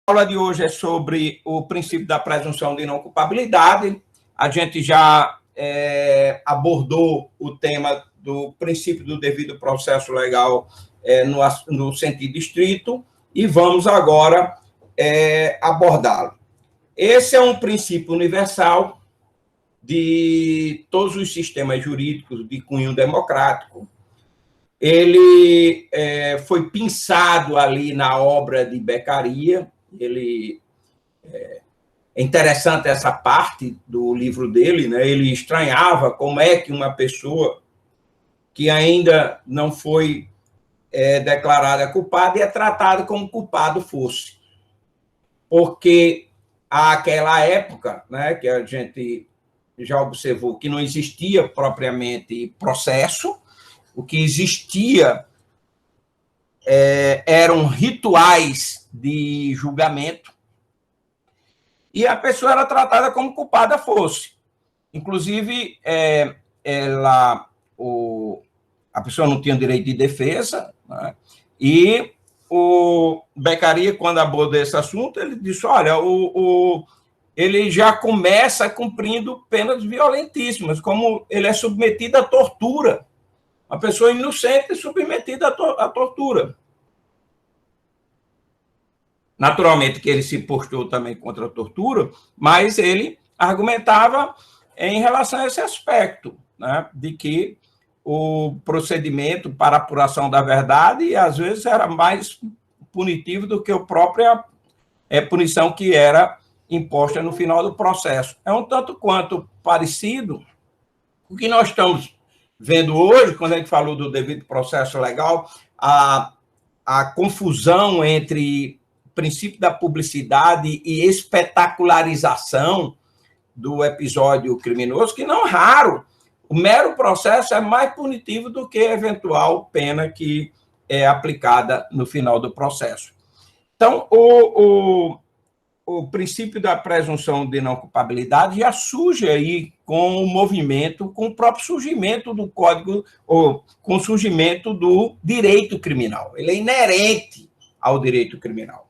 aula de hoje é sobre o princípio da presunção de não culpabilidade. A gente já abordou o tema do princípio do devido processo legal no sentido estrito e vamos agora abordá-lo. Esse é um princípio universal de todos os sistemas jurídicos de cunho democrático. Ele foi pensado ali na obra de Beccaria. É interessante essa parte do livro dele, né? Ele estranhava como é que uma pessoa que ainda não foi declarada culpada é tratada como culpado fosse. Porque àquela época, né, que a gente já observou que não existia propriamente processo, o que existia eram rituais de julgamento, e a pessoa era tratada como culpada fosse. Inclusive, a pessoa não tinha direito de defesa, né? E o Beccaria, quando abordou esse assunto, ele disse, olha, ele já começa cumprindo penas violentíssimas, como ele é submetido à tortura. Uma pessoa inocente submetida à tortura. Naturalmente que ele se postou também contra a tortura, mas ele argumentava em relação a esse aspecto, né, de que o procedimento para apuração da verdade, às vezes, era mais punitivo do que a própria punição que era imposta no final do processo. É um tanto quanto parecido com o que nós estamos vendo hoje, quando a gente falou do devido processo legal, a confusão entre princípio da publicidade e espetacularização do episódio criminoso, que não raro, o mero processo é mais punitivo do que a eventual pena que é aplicada no final do processo. Então, o princípio da presunção de não culpabilidade já surge aí com o movimento, com o próprio surgimento do Código, ou com o surgimento do direito criminal. Ele é inerente ao direito criminal.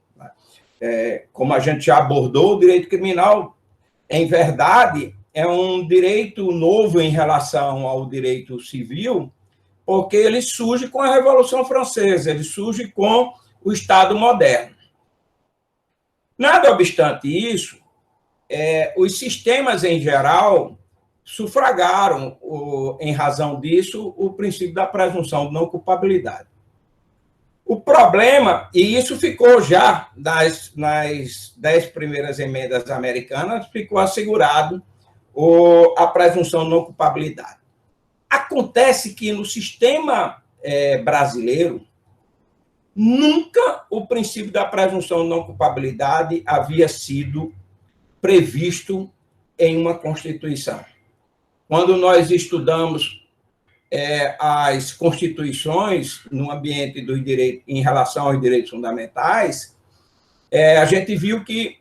Como a gente já abordou, o direito criminal, em verdade, é um direito novo em relação ao direito civil, porque ele surge com a Revolução Francesa, ele surge com o Estado moderno. Nada obstante isso, os sistemas em geral sufragaram, em razão disso, o princípio da presunção de não culpabilidade. O problema, e isso ficou já nas 10 primeiras emendas americanas, ficou assegurado a presunção de não culpabilidade. Acontece que no sistema brasileiro, nunca o princípio da presunção de não culpabilidade havia sido previsto em uma Constituição. Quando nós estudamos as constituições no ambiente dos direitos, em relação aos direitos fundamentais, a gente viu que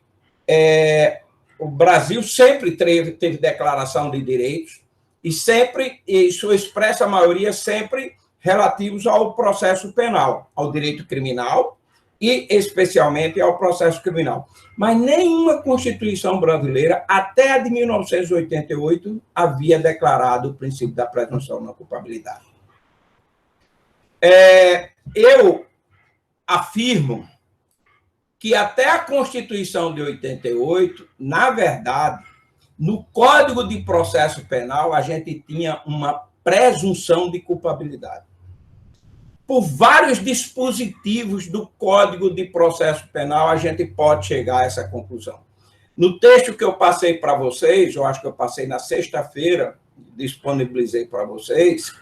o Brasil sempre teve declaração de direitos e sempre, em sua expressa maioria, sempre relativos ao processo penal, ao direito criminal e, especialmente, ao processo criminal. Mas nenhuma Constituição brasileira, até a de 1988, havia declarado o princípio da presunção de não culpabilidade. Eu afirmo que até a Constituição de 88, na verdade, no Código de Processo Penal, a gente tinha uma presunção de culpabilidade. Por vários dispositivos do Código de Processo Penal, a gente pode chegar a essa conclusão. No texto que eu passei para vocês, eu acho que eu passei na sexta-feira, disponibilizei para vocês,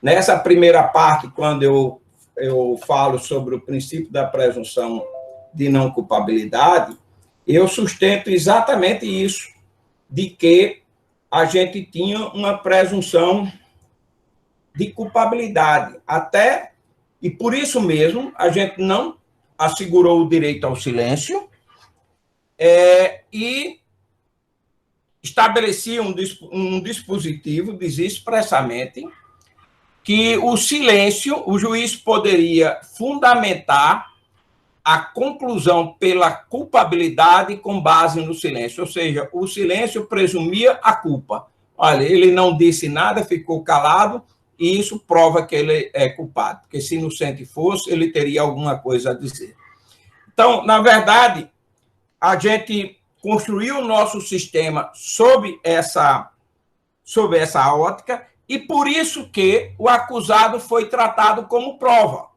nessa primeira parte, quando eu falo sobre o princípio da presunção de não culpabilidade, eu sustento exatamente isso, de que a gente tinha uma presunção de culpabilidade, e por isso mesmo a gente não assegurou o direito ao silêncio e estabelecia um dispositivo, dizia expressamente, que o silêncio, o juiz poderia fundamentar a conclusão pela culpabilidade com base no silêncio, ou seja, o silêncio presumia a culpa. Olha, ele não disse nada, ficou calado, e isso prova que ele é culpado, porque se inocente fosse, ele teria alguma coisa a dizer. Então, na verdade, a gente construiu o nosso sistema sob essa ótica, e por isso que o acusado foi tratado como prova.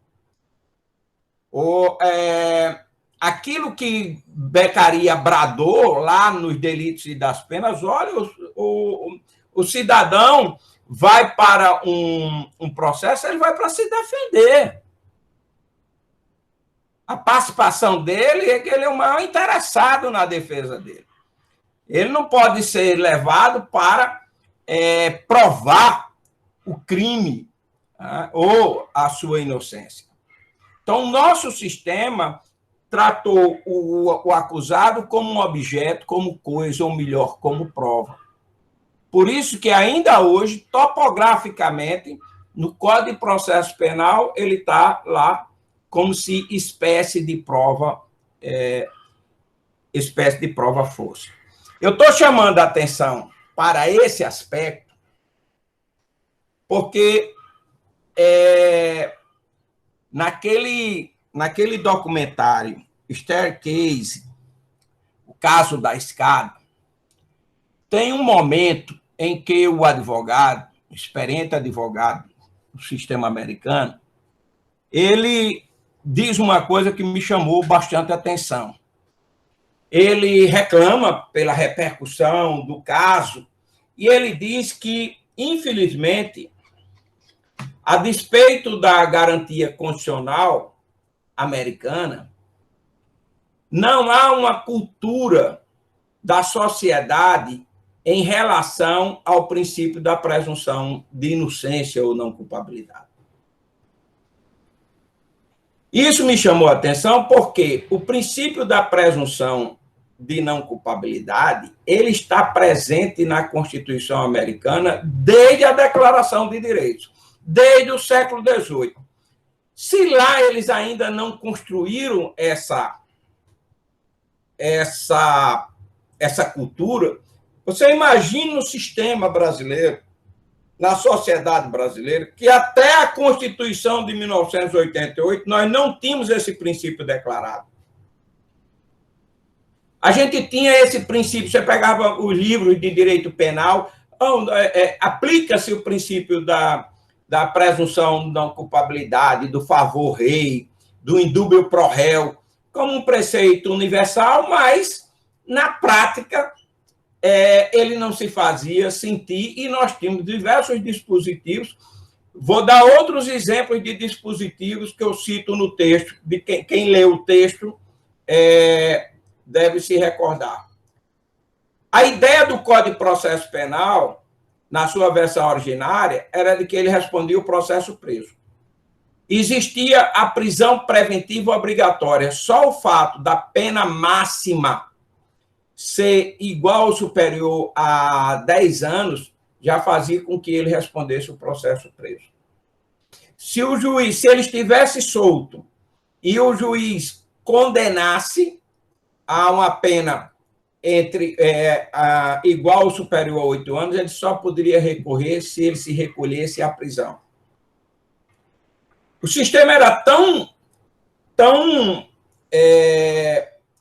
Aquilo que Beccaria bradou lá nos Delitos e das Penas, olha, o cidadão vai para um processo, ele vai para se defender. A participação dele é que ele é o maior interessado na defesa dele. Ele não pode ser levado para provar o crime, né, ou a sua inocência. Então, o nosso sistema tratou o acusado como um objeto, como coisa, ou melhor, como prova. Por isso que ainda hoje, topograficamente, no Código de Processo Penal, ele está lá como se espécie de prova fosse. Eu estou chamando a atenção para esse aspecto porque naquele documentário Staircase, o caso da escada, tem um momento em que o advogado, experiente advogado do sistema americano, ele diz uma coisa que me chamou bastante atenção. Ele reclama pela repercussão do caso e ele diz que, infelizmente, a despeito da garantia constitucional americana, não há uma cultura da sociedade em relação ao princípio da presunção de inocência ou não culpabilidade. Isso me chamou a atenção porque o princípio da presunção de não culpabilidade, ele está presente na Constituição americana desde a Declaração de Direitos, desde o século XVIII. Se lá eles ainda não construíram essa cultura, você imagina no sistema brasileiro, na sociedade brasileira, que até a Constituição de 1988 nós não tínhamos esse princípio declarado. A gente tinha esse princípio, você pegava os livros de direito penal, aplica-se o princípio da presunção de não culpabilidade, do favor rei, do indúbio pro réu, como um preceito universal, mas, na prática, ele não se fazia sentir, e nós tínhamos diversos dispositivos. Vou dar outros exemplos de dispositivos que eu cito no texto, de quem lê o texto deve se recordar. A ideia do Código de Processo Penal, na sua versão originária, era de que ele respondia o processo preso. Existia a prisão preventiva obrigatória. Só o fato da pena máxima ser igual ou superior a 10 anos já fazia com que ele respondesse o processo preso. Se ele estivesse solto e o juiz condenasse a uma pena igual ou superior a 8 anos, ele só poderia recorrer se ele se recolhesse à prisão. O sistema era tão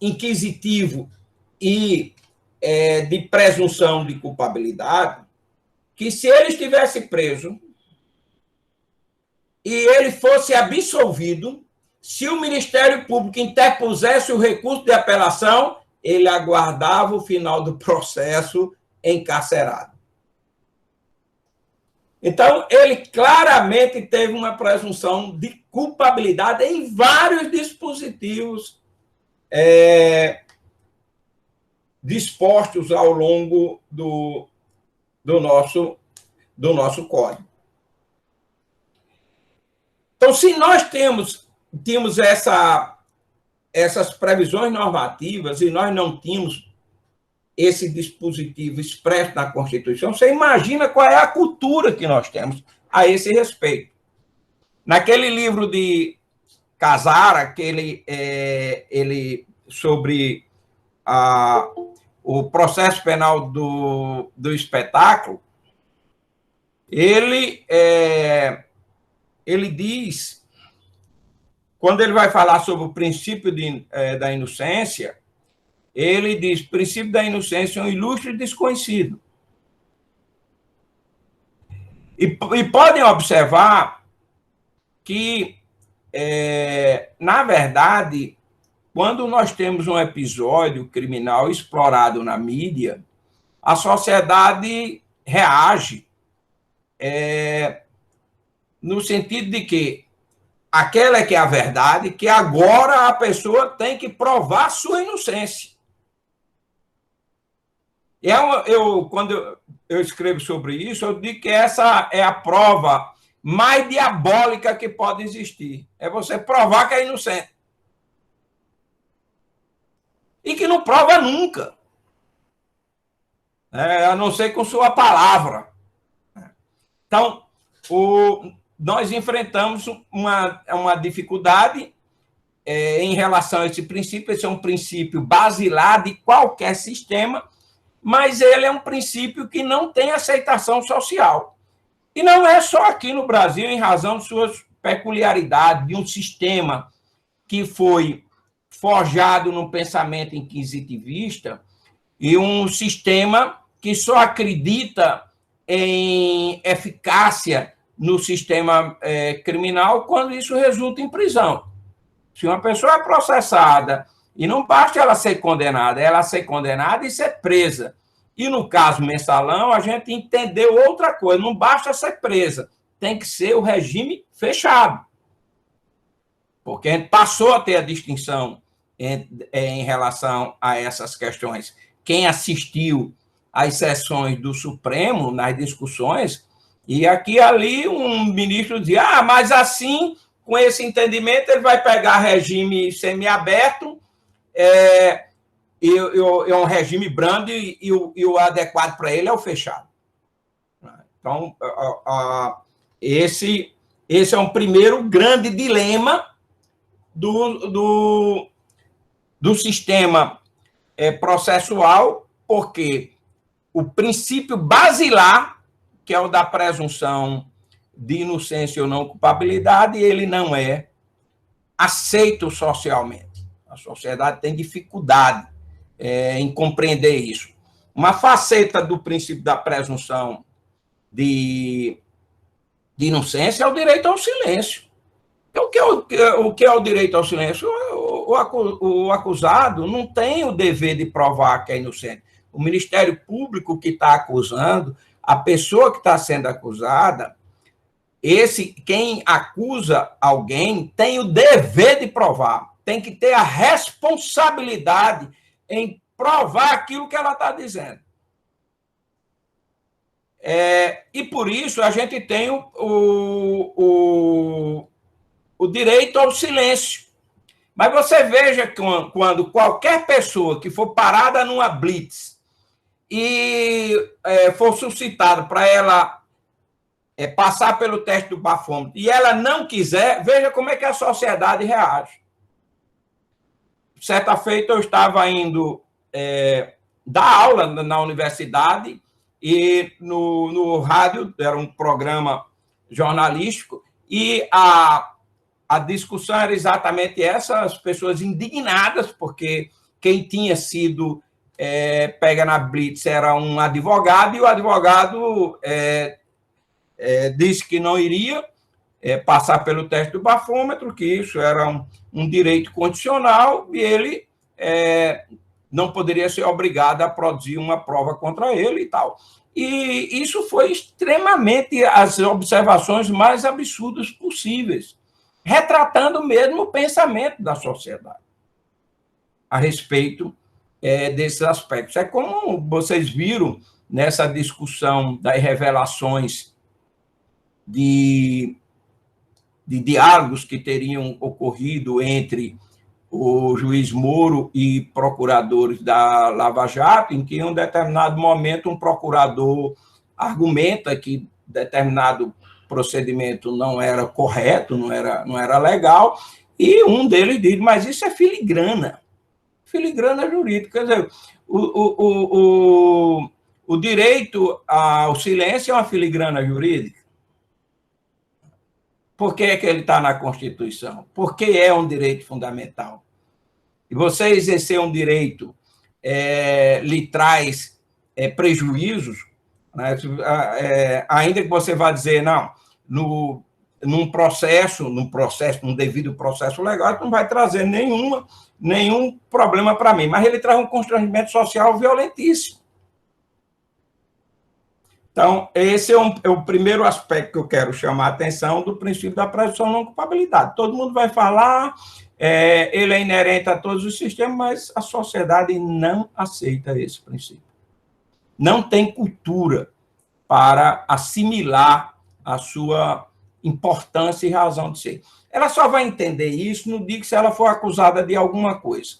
inquisitivo e de presunção de culpabilidade, que se ele estivesse preso e ele fosse absolvido, se o Ministério Público interpusesse o recurso de apelação, ele aguardava o final do processo encarcerado. Então, ele claramente teve uma presunção de culpabilidade em vários dispositivos dispostos ao longo do nosso código. Então, se nós temos essas previsões normativas e nós não tínhamos esse dispositivo expresso na Constituição, você imagina qual é a cultura que nós temos a esse respeito. Naquele livro de Casara, que ele sobre o processo penal do espetáculo, ele diz, quando ele vai falar sobre o princípio da inocência, ele diz: o princípio da inocência é um ilustre desconhecido. E podem observar que, na verdade, quando nós temos um episódio criminal explorado na mídia, a sociedade reage no sentido de que aquela é que é a verdade, que agora a pessoa tem que provar sua inocência. Quando eu escrevo sobre isso, eu digo que essa é a prova mais diabólica que pode existir. É você provar que é inocente. E que não prova nunca. A não ser com sua palavra. Então, nós enfrentamos uma dificuldade em relação a esse princípio. Esse é um princípio basilar de qualquer sistema, mas ele é um princípio que não tem aceitação social. E não é só aqui no Brasil, em razão de suas peculiaridades, de um sistema que foi forjado no pensamento inquisitivista e um sistema que só acredita em eficácia no sistema criminal quando isso resulta em prisão. Se uma pessoa é processada, e não basta ela ser condenada, ela ser condenada e ser presa. E no caso Mensalão, a gente entendeu outra coisa, não basta ser presa, tem que ser o regime fechado. Porque a gente passou a ter a distinção em relação a essas questões. Quem assistiu às sessões do Supremo, nas discussões, e aqui e ali um ministro dizia: mas assim, com esse entendimento, ele vai pegar regime semiaberto, é um regime brando e o adequado para ele é o fechado. Então, esse é um primeiro grande dilema do sistema processual, porque o princípio basilar, que é o da presunção de inocência ou não culpabilidade, ele não é aceito socialmente. A sociedade tem dificuldade em compreender isso. Uma faceta do princípio da presunção de inocência é o direito ao silêncio. Então, o que é o direito ao silêncio? O acusado não tem o dever de provar que é inocente. O Ministério Público que está acusando, a pessoa que está sendo acusada, quem acusa alguém tem o dever de provar, tem que ter a responsabilidade em provar aquilo que ela está dizendo. E por isso a gente tem o direito ao silêncio. Mas você veja quando qualquer pessoa que for parada numa blitz e for suscitada para ela passar pelo teste do bafômetro e ela não quiser, veja como é que a sociedade reage. Certa feita eu estava indo dar aula na universidade e no rádio, era um programa jornalístico, e a discussão era exatamente essa, as pessoas indignadas, porque quem tinha sido pega na blitz era um advogado, e o advogado disse que não iria passar pelo teste do bafômetro, que isso era um direito condicional, e ele não poderia ser obrigado a produzir uma prova contra ele e tal. E isso foi extremamente as observações mais absurdas possíveis, retratando mesmo o pensamento da sociedade a respeito desses aspectos. É como vocês viram nessa discussão das revelações de diálogos que teriam ocorrido entre o juiz Moro e procuradores da Lava Jato, em que, em um determinado momento, um procurador argumenta que determinado procedimento não era correto, não era legal, E um deles diz, mas isso é filigrana. Filigrana jurídica. Quer dizer, o direito ao silêncio é uma filigrana jurídica. Por que é que ele está na Constituição? Porque é um direito fundamental. E você exercer um direito lhe traz prejuízos, né? Ainda que você vá dizer, não, num devido processo legal, não vai trazer nenhum problema para mim, mas ele traz um constrangimento social violentíssimo. Então, esse é o primeiro aspecto que eu quero chamar a atenção do princípio da presunção de não culpabilidade. Todo mundo vai falar, ele é inerente a todos os sistemas, mas a sociedade não aceita esse princípio. Não tem cultura para assimilar a sua importância e razão de ser. Ela só vai entender isso no dia que se ela for acusada de alguma coisa.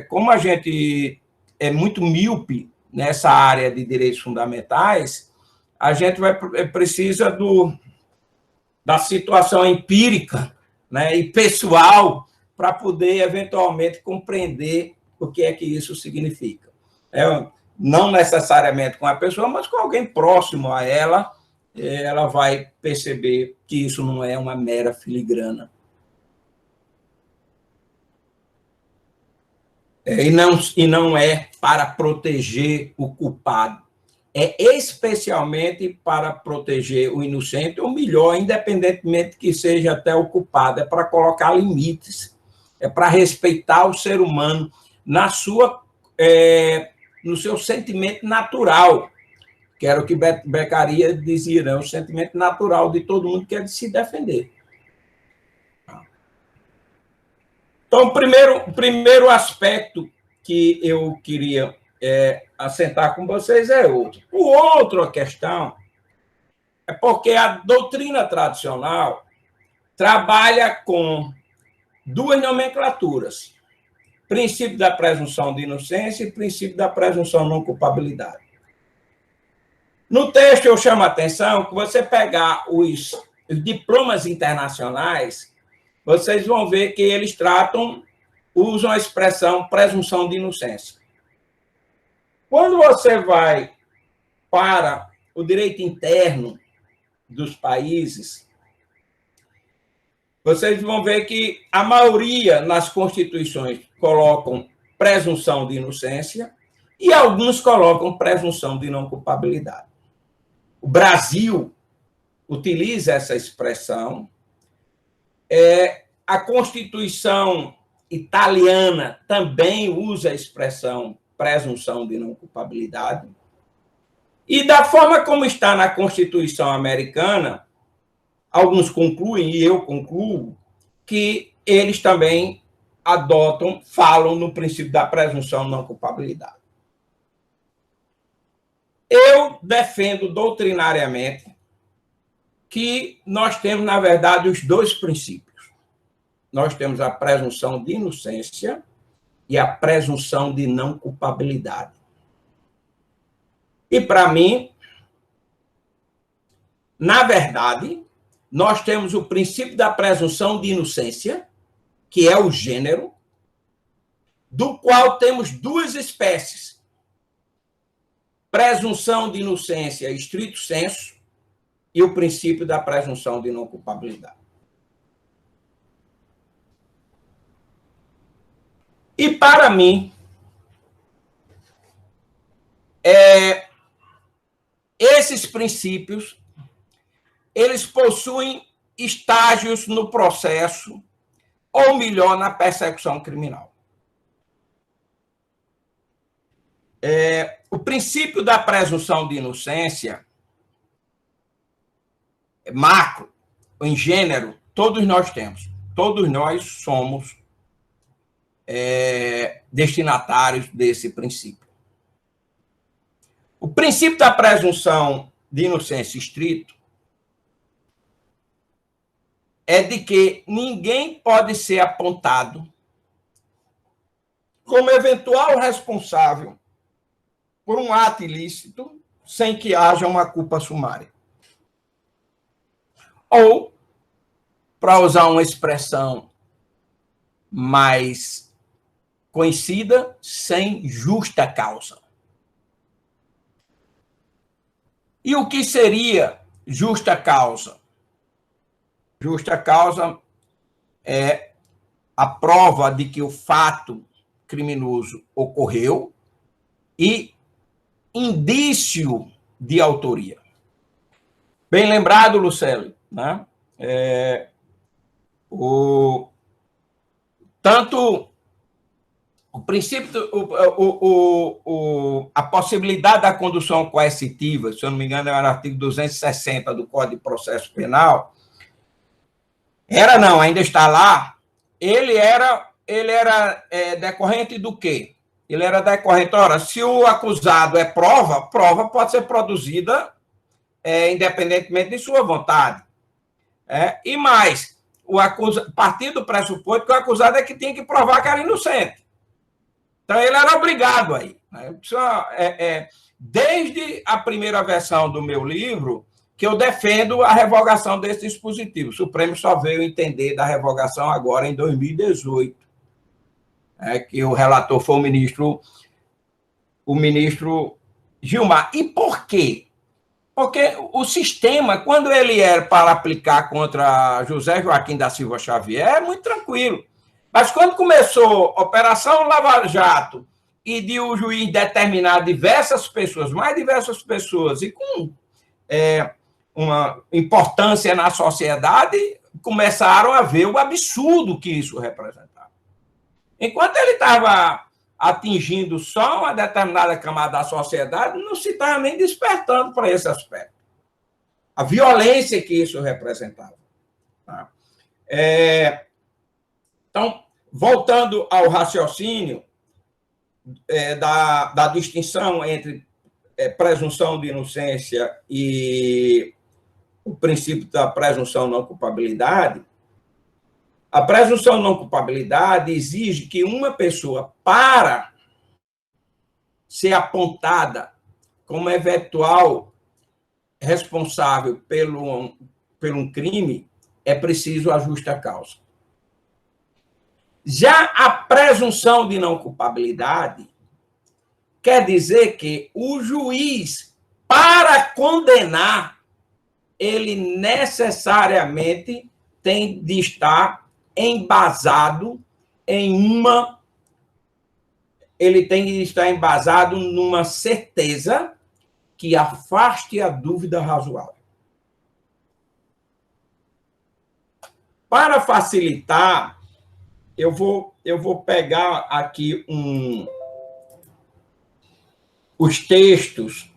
Como a gente é muito míope nessa área de direitos fundamentais, a gente precisa da situação empírica, né, e pessoal para poder, eventualmente, compreender o que é que isso significa. Não necessariamente com a pessoa, mas com alguém próximo a ela vai perceber que isso não é uma mera filigrana. E não é para proteger o culpado. É especialmente para proteger o inocente, ou melhor, independentemente que seja até o culpado, é para colocar limites, é para respeitar o ser humano no seu sentimento natural, que era o que Beccaria dizia, né? O sentimento natural de todo mundo que é de se defender. Então, o primeiro aspecto que eu queria assentar com vocês é outro. Outra questão é porque a doutrina tradicional trabalha com duas nomenclaturas: princípio da presunção de inocência e princípio da presunção de não culpabilidade. No texto, eu chamo a atenção que você pegar os diplomas internacionais, vocês vão ver que eles usam a expressão presunção de inocência. Quando você vai para o direito interno dos países, vocês vão ver que a maioria nas constituições colocam presunção de inocência e alguns colocam presunção de não culpabilidade. O Brasil utiliza essa expressão. A Constituição italiana também usa a expressão presunção de não culpabilidade. E da forma como está na Constituição americana, alguns concluem, e eu concluo, que eles também falam no princípio da presunção de não culpabilidade. Eu defendo doutrinariamente que nós temos, na verdade, os dois princípios. Nós temos a presunção de inocência e a presunção de não culpabilidade. E, para mim, na verdade, nós temos o princípio da presunção de inocência, que é o gênero, do qual temos duas espécies: presunção de inocência estrito sensu e o princípio da presunção de não culpabilidade. E, para mim, esses princípios, eles possuem estágios no processo, ou melhor, na persecução criminal. O princípio da presunção de inocência, macro, em gênero, todos nós temos. Todos nós somos destinatários desse princípio. O princípio da presunção de inocência estrito é de que ninguém pode ser apontado como eventual responsável por um ato ilícito sem que haja uma culpa sumária. Ou, para usar uma expressão mais conhecida, sem justa causa. E o que seria justa causa? Justa causa é a prova de que o fato criminoso ocorreu e indício de autoria. Bem lembrado, Lucélio, né? Tanto o princípio, a possibilidade da condução coercitiva, se eu não me engano, é o artigo 260 do Código de Processo Penal, ainda está lá, ele era decorrente do quê? Ele era decorrente, ora, se o acusado é prova pode ser produzida independentemente de sua vontade. E mais, partir do pressuposto que o acusado é que tinha que provar que era inocente. Então, ele era obrigado aí. Né? Desde a primeira versão do meu livro, que eu defendo a revogação desse dispositivo. O Supremo só veio entender da revogação agora em 2018. Que o relator foi o ministro Gilmar. E por quê? Porque o sistema, quando ele era para aplicar contra José Joaquim da Silva Xavier, é muito tranquilo. Mas quando começou a Operação Lava Jato e de o juiz determinar mais diversas pessoas, e com uma importância na sociedade, começaram a ver o absurdo que isso representava. Enquanto ele estava atingindo só uma determinada camada da sociedade, não se estava nem despertando para esse aspecto. A violência que isso representava. Tá? Então, voltando ao raciocínio da distinção entre presunção de inocência e o princípio da presunção não culpabilidade, a presunção não culpabilidade exige que uma pessoa, para ser apontada como eventual responsável por um crime, é preciso a justa causa. Já a presunção de não culpabilidade quer dizer que o juiz, para condenar, ele necessariamente tem de estar embasado numa certeza que afaste a dúvida razoável. Para facilitar, eu vou pegar aqui os textos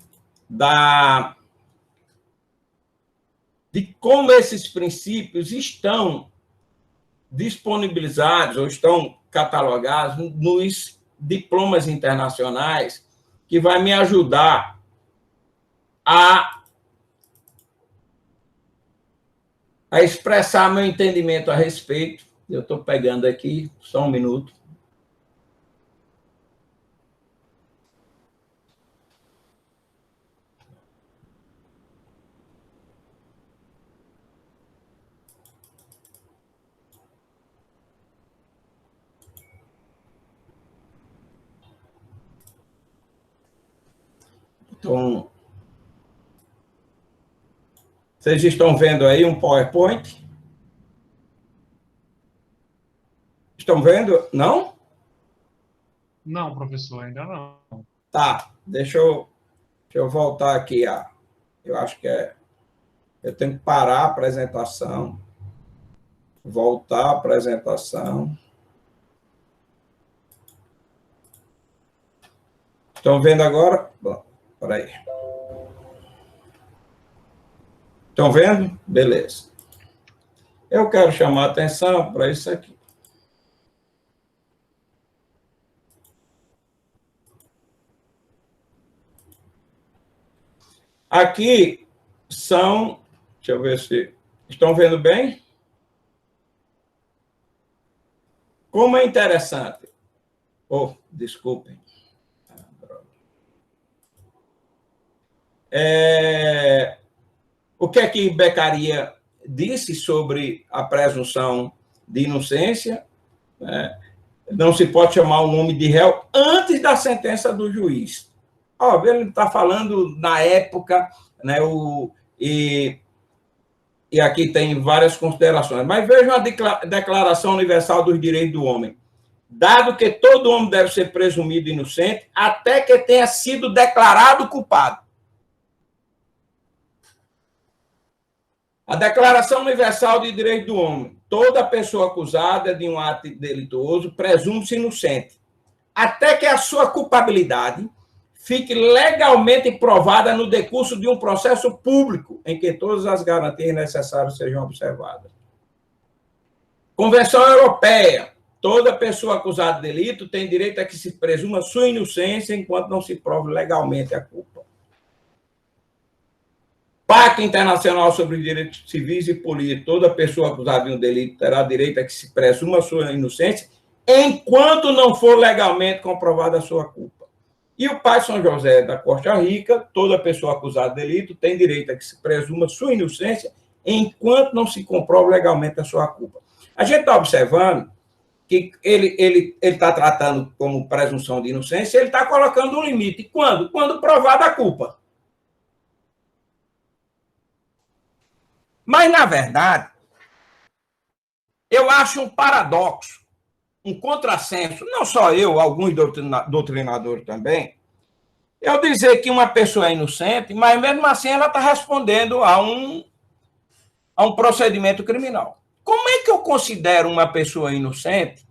de como esses princípios estão disponibilizados ou estão catalogados nos diplomas internacionais, que vai me ajudar a expressar meu entendimento a respeito. Eu estou pegando aqui, só um minuto. Então, vocês estão vendo aí um PowerPoint? Estão vendo? Não? Não, professor, ainda não. Tá, deixa eu voltar aqui. Eu acho que eu tenho que parar a apresentação, voltar a apresentação. Estão vendo agora? Bom, peraí. Estão vendo? Beleza. Eu quero chamar a atenção para isso aqui. Aqui são... Deixa eu ver se... Estão vendo bem? Como é interessante. Desculpem. O que é que Beccaria disse sobre a presunção de inocência né? Não se pode chamar o nome de réu antes da sentença do juiz. Óbvio, ele está falando na época, né, e aqui tem várias considerações. Mas vejam a Declaração Universal dos Direitos do Homem. Dado que todo homem deve ser presumido inocente até que tenha sido declarado culpado. A Declaração Universal de Direitos do Homem. Toda pessoa acusada de um ato delituoso presume-se inocente, até que a sua culpabilidade fique legalmente provada no decurso de um processo público em que todas as garantias necessárias sejam observadas. Convenção Europeia. Toda pessoa acusada de delito tem direito a que se presuma sua inocência enquanto não se prove legalmente a culpa. Pacto Internacional sobre Direitos Civis e Políticos. Toda pessoa acusada de um delito terá direito a que se presuma sua inocência enquanto não for legalmente comprovada a sua culpa. E o Pai São José da Costa Rica, toda pessoa acusada de delito tem direito a que se presuma sua inocência enquanto não se comprove legalmente a sua culpa. A gente está observando que ele está tratando como presunção de inocência, ele está colocando um limite. Quando? Quando provada a culpa. Mas, na verdade, eu acho um paradoxo, um contrassenso, não só eu, alguns doutrinadores também, eu dizer que uma pessoa é inocente, mas mesmo assim ela está respondendo a um procedimento criminal. Como é que eu considero uma pessoa inocente,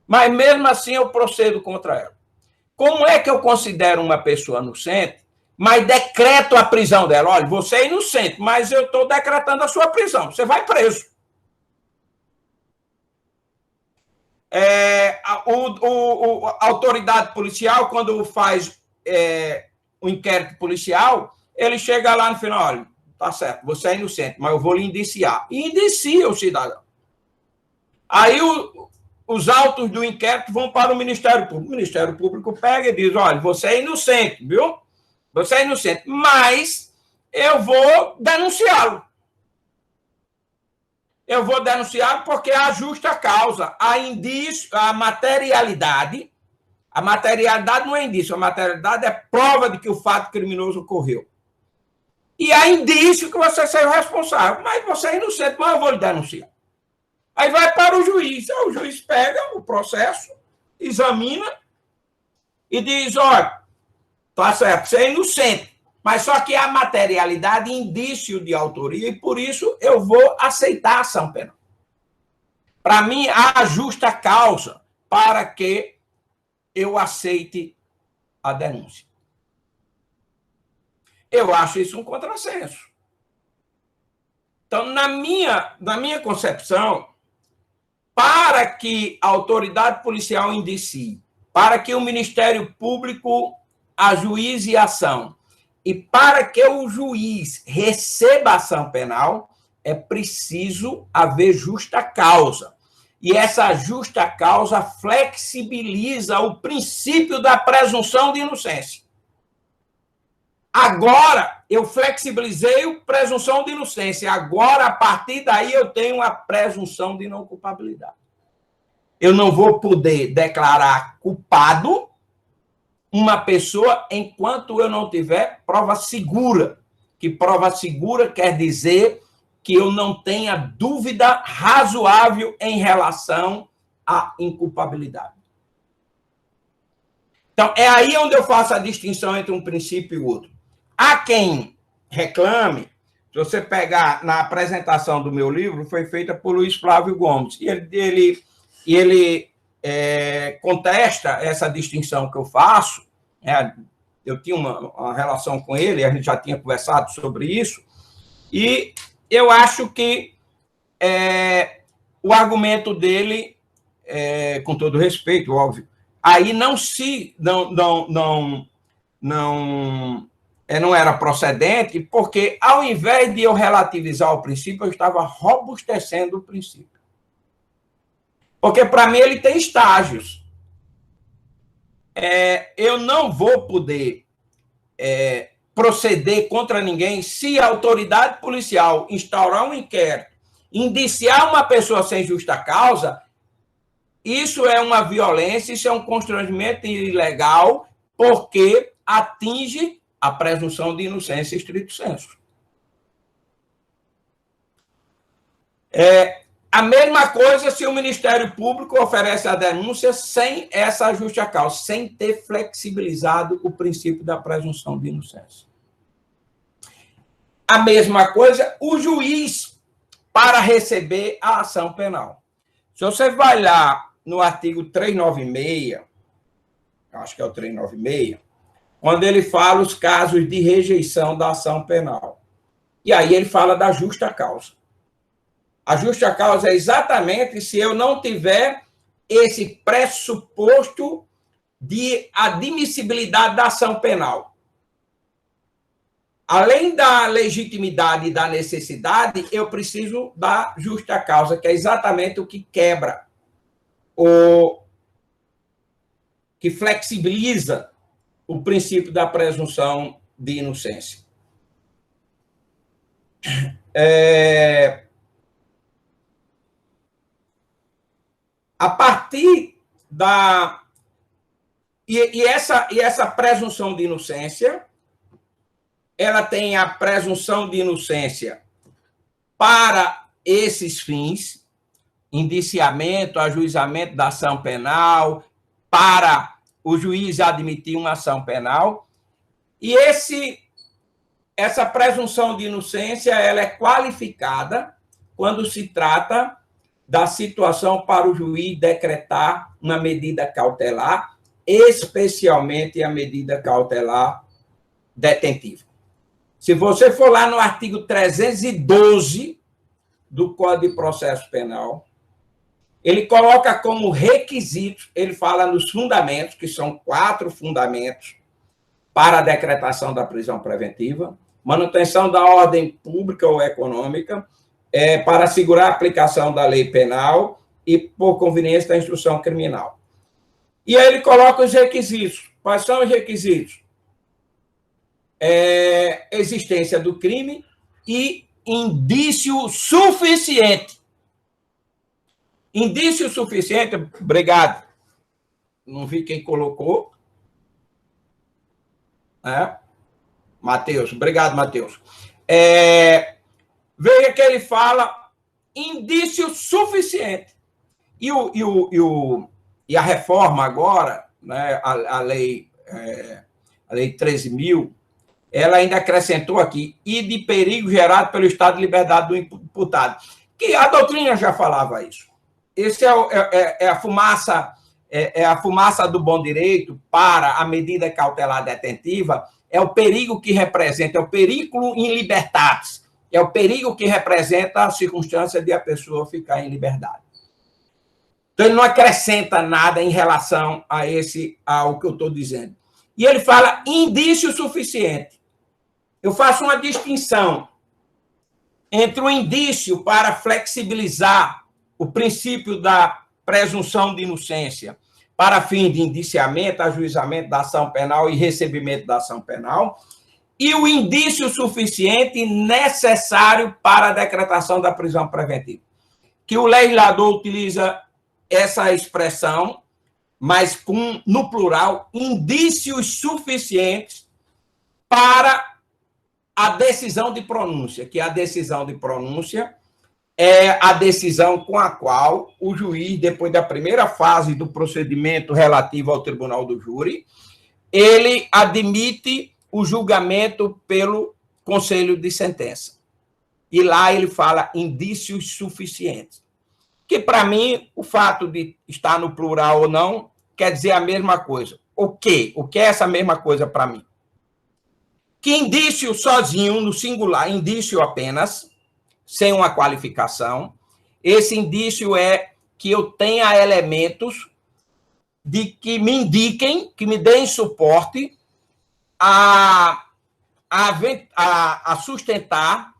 mas mesmo assim eu procedo contra ela? Como é que eu considero uma pessoa inocente, mas decreto a prisão dela? Olha, você é inocente, mas eu estou decretando a sua prisão. Você vai preso. A autoridade policial, quando faz o inquérito policial, ele chega lá no final, olha, tá certo, você é inocente, mas eu vou lhe indiciar. E indicia o cidadão. Aí os autos do inquérito vão para o Ministério Público. O Ministério Público pega e diz, olha, você é inocente, viu? Você é inocente, mas eu vou denunciá-lo. Eu vou denunciá-lo porque há justa causa, há indício, a materialidade não é indício, a materialidade é prova de que o fato criminoso ocorreu. E há indício que você seja responsável, mas você é inocente, mas eu vou lhe denunciar. Aí vai para o juiz, o juiz pega o processo, examina e diz, olha, tá certo, você é inocente, mas só que há materialidade, indício de autoria, e por isso eu vou aceitar a ação penal. Para mim, há justa causa para que eu aceite a denúncia. Eu acho isso um contrassenso. Então, na minha concepção, para que a autoridade policial indicie, para que o Ministério Público ajuize a ação e para que o juiz receba a ação penal, é preciso haver justa causa. E essa justa causa flexibiliza o princípio da presunção de inocência. Agora, eu flexibilizei a presunção de inocência. Agora, a partir daí, eu tenho a presunção de não culpabilidade. Eu não vou poder declarar culpado uma pessoa enquanto eu não tiver prova segura. Que prova segura quer dizer que eu não tenha dúvida razoável em relação à inculpabilidade. Então, é aí onde eu faço a distinção entre um princípio e outro. Há quem reclame, se você pegar na apresentação do meu livro, foi feita por Luiz Flávio Gomes, e ele contesta essa distinção que eu faço. Eu tinha uma relação com ele, a gente já tinha conversado sobre isso, e eu acho que o argumento dele, com todo respeito, óbvio, aí não era procedente, porque ao invés de eu relativizar o princípio, eu estava robustecendo o princípio. Porque, para mim, ele tem estágios. Eu não vou poder proceder contra ninguém se a autoridade policial instaurar um inquérito, indiciar uma pessoa sem justa causa, isso é uma violência, isso é um constrangimento ilegal, porque atinge a presunção de inocência estricto sensu. A mesma coisa se o Ministério Público oferece a denúncia sem essa justa causa, sem ter flexibilizado o princípio da presunção de inocência. A mesma coisa o juiz para receber a ação penal. Se você vai lá no artigo 396, acho que é o 396, quando ele fala os casos de rejeição da ação penal. E aí ele fala da justa causa. A justa causa é exatamente se eu não tiver esse pressuposto de admissibilidade da ação penal. Além da legitimidade e da necessidade, eu preciso da justa causa, que é exatamente o que quebra, que flexibiliza o princípio da presunção de inocência. A partir da... E essa presunção de inocência, ela tem a presunção de inocência para esses fins, indiciamento, ajuizamento da ação penal, para o juiz admitir uma ação penal, e essa presunção de inocência ela é qualificada quando se trata da situação para o juiz decretar uma medida cautelar, especialmente a medida cautelar detentiva. Se você for lá no artigo 312 do Código de Processo Penal, ele coloca como requisitos, ele fala nos fundamentos, que são 4 fundamentos para a decretação da prisão preventiva: manutenção da ordem pública ou econômica, para assegurar a aplicação da lei penal e por conveniência da instrução criminal. E aí ele coloca os requisitos. Quais são os requisitos? Existência do crime e indício suficiente. Indício suficiente, obrigado. Não vi quem colocou. Matheus, obrigado, Matheus. Veja que ele fala indício suficiente. E a reforma agora, né, a lei 13.000, ela ainda acrescentou aqui, e de perigo gerado pelo estado de liberdade do imputado. Que a doutrina já falava isso. Esse é a fumaça do bom direito para a medida cautelar detentiva, é o perigo que representa, é o perigo in libertatis, é o perigo que representa a circunstância de a pessoa ficar em liberdade. Então, ele não acrescenta nada em relação ao que eu estou dizendo. E ele fala indício suficiente. Eu faço uma distinção entre o indício para flexibilizar o princípio da presunção de inocência para fim de indiciamento, ajuizamento da ação penal e recebimento da ação penal, e o indício suficiente necessário para a decretação da prisão preventiva. Que o legislador utiliza essa expressão, mas no plural, indícios suficientes para a decisão de pronúncia, que a decisão de pronúncia é a decisão com a qual o juiz, depois da primeira fase do procedimento relativo ao tribunal do júri, ele admite o julgamento pelo conselho de sentença. E lá ele fala indícios suficientes. Que, para mim, o fato de estar no plural ou não quer dizer a mesma coisa. O quê? O que é essa mesma coisa para mim? Que indício sozinho, no singular, indício apenas, sem uma qualificação, esse indício é que eu tenha elementos de que me indiquem, que me deem suporte a sustentar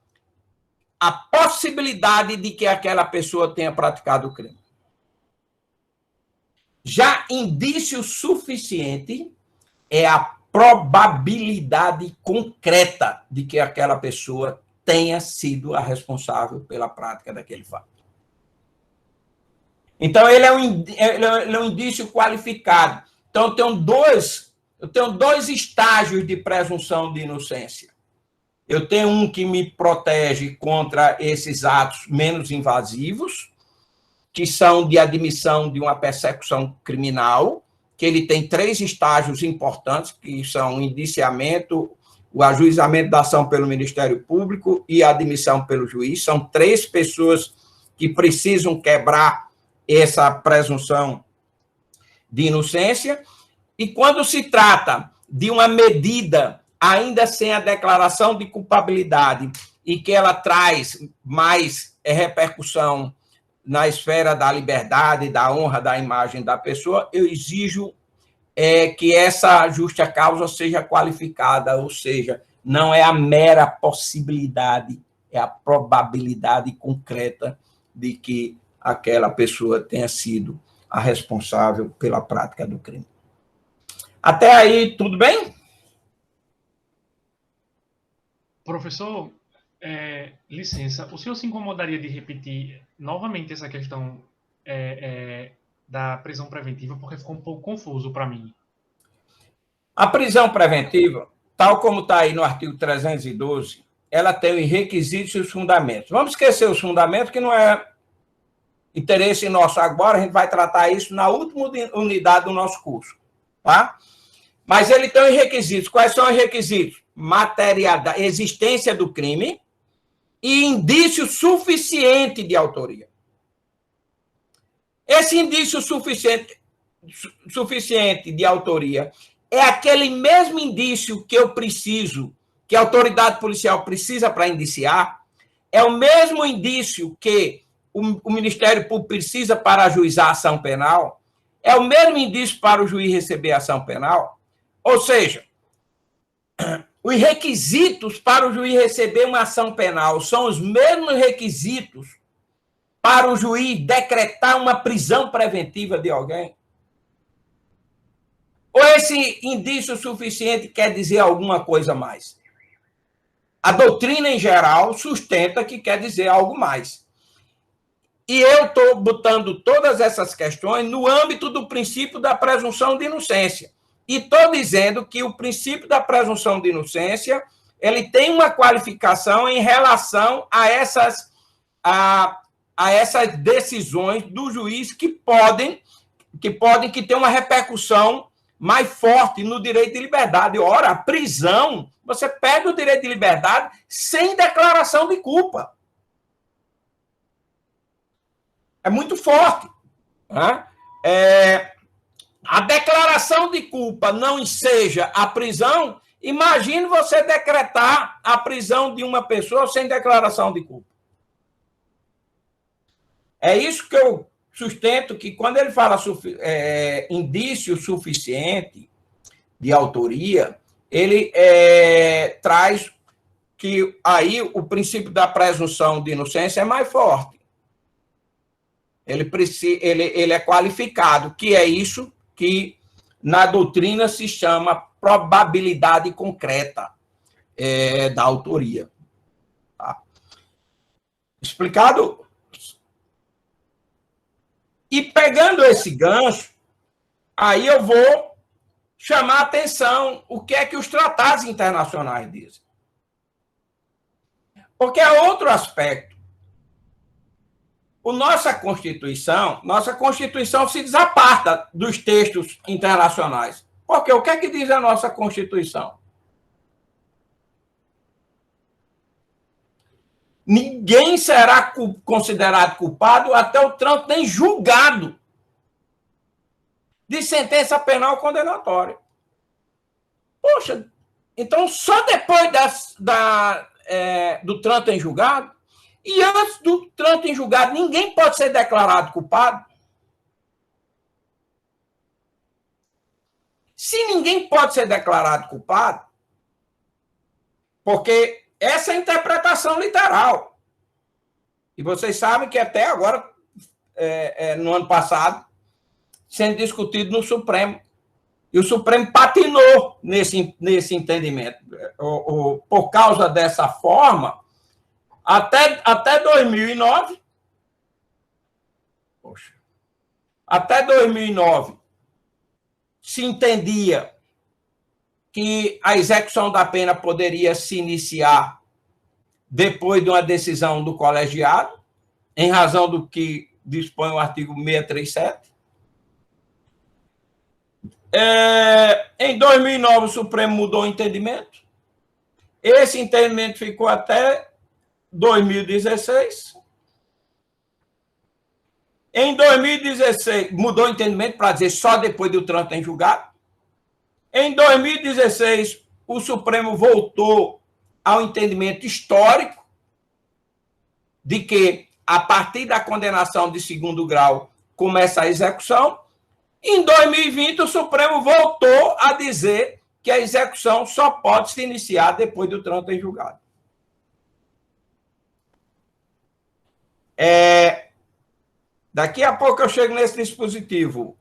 a possibilidade de que aquela pessoa tenha praticado o crime. Já indício suficiente é a probabilidade concreta de que aquela pessoa tenha sido a responsável pela prática daquele fato. Então, ele é um indício qualificado. Então, eu tenho dois estágios de presunção de inocência. Eu tenho um que me protege contra esses atos menos invasivos, que são de admissão de uma persecução criminal, que ele tem 3 estágios importantes, que são o indiciamento, o ajuizamento da ação pelo Ministério Público e a admissão pelo juiz. São 3 pessoas que precisam quebrar essa presunção de inocência. E quando se trata de uma medida ainda sem a declaração de culpabilidade e que ela traz mais repercussão na esfera da liberdade, da honra, da imagem da pessoa, eu exijo que essa justa causa seja qualificada, ou seja, não é a mera possibilidade, é a probabilidade concreta de que aquela pessoa tenha sido a responsável pela prática do crime. Até aí, tudo bem? Professor, licença, o senhor se incomodaria de repetir novamente essa questão da prisão preventiva, porque ficou um pouco confuso para mim. A prisão preventiva, tal como está aí no artigo 312, ela tem os requisitos e os fundamentos. Vamos esquecer os fundamentos, que não é interesse nosso agora, a gente vai tratar isso na última unidade do nosso curso, tá? Mas ele tem os requisitos. Quais são os requisitos? Materialidade, existência do crime e indício suficiente de autoria. Esse indício suficiente de autoria é aquele mesmo indício que eu preciso, que a autoridade policial precisa para indiciar, é o mesmo indício que o Ministério Público precisa para ajuizar a ação penal, é o mesmo indício para o juiz receber a ação penal. Ou seja, os requisitos para o juiz receber uma ação penal são os mesmos requisitos para o juiz decretar uma prisão preventiva de alguém? Ou esse indício suficiente quer dizer alguma coisa mais? A doutrina, em geral, sustenta que quer dizer algo mais. E eu estou botando todas essas questões no âmbito do princípio da presunção de inocência. E estou dizendo que o princípio da presunção de inocência ele tem uma qualificação em relação a essas decisões do juiz que ter uma repercussão mais forte no direito de liberdade. Ora, a prisão, você perde o direito de liberdade sem declaração de culpa. É muito forte. Né? A declaração de culpa não enseja a prisão, imagine você decretar a prisão de uma pessoa sem declaração de culpa. É isso que eu sustento, que quando ele fala indício suficiente de autoria, ele traz que aí o princípio da presunção de inocência é mais forte. Ele é qualificado, que é isso que na doutrina se chama probabilidade concreta da autoria. Tá? Explicado? E pegando esse gancho, aí eu vou chamar a atenção o que é que os tratados internacionais dizem. Porque é outro aspecto. Nossa Constituição se desaparta dos textos internacionais. Porque o que é que diz a nossa Constituição? Ninguém será considerado culpado até o trânsito em julgado de sentença penal condenatória. Poxa, então só depois do trânsito em julgado? E antes do trânsito em julgado, ninguém pode ser declarado culpado? Se ninguém pode ser declarado culpado, porque essa é a interpretação literal. E vocês sabem que até agora, no ano passado, sendo discutido no Supremo. E o Supremo patinou nesse entendimento. Por causa dessa forma, até 2009, poxa, até 2009, se entendia que a execução da pena poderia se iniciar depois de uma decisão do colegiado, em razão do que dispõe o artigo 637. Em 2009, o Supremo mudou o entendimento. Esse entendimento ficou até 2016. Em 2016, mudou o entendimento para dizer só depois do trânsito em julgado. Em 2016, o Supremo voltou ao entendimento histórico de que, a partir da condenação de segundo grau, começa a execução. Em 2020, o Supremo voltou a dizer que a execução só pode se iniciar depois do trânsito em julgado. Daqui a pouco eu chego nesse dispositivo.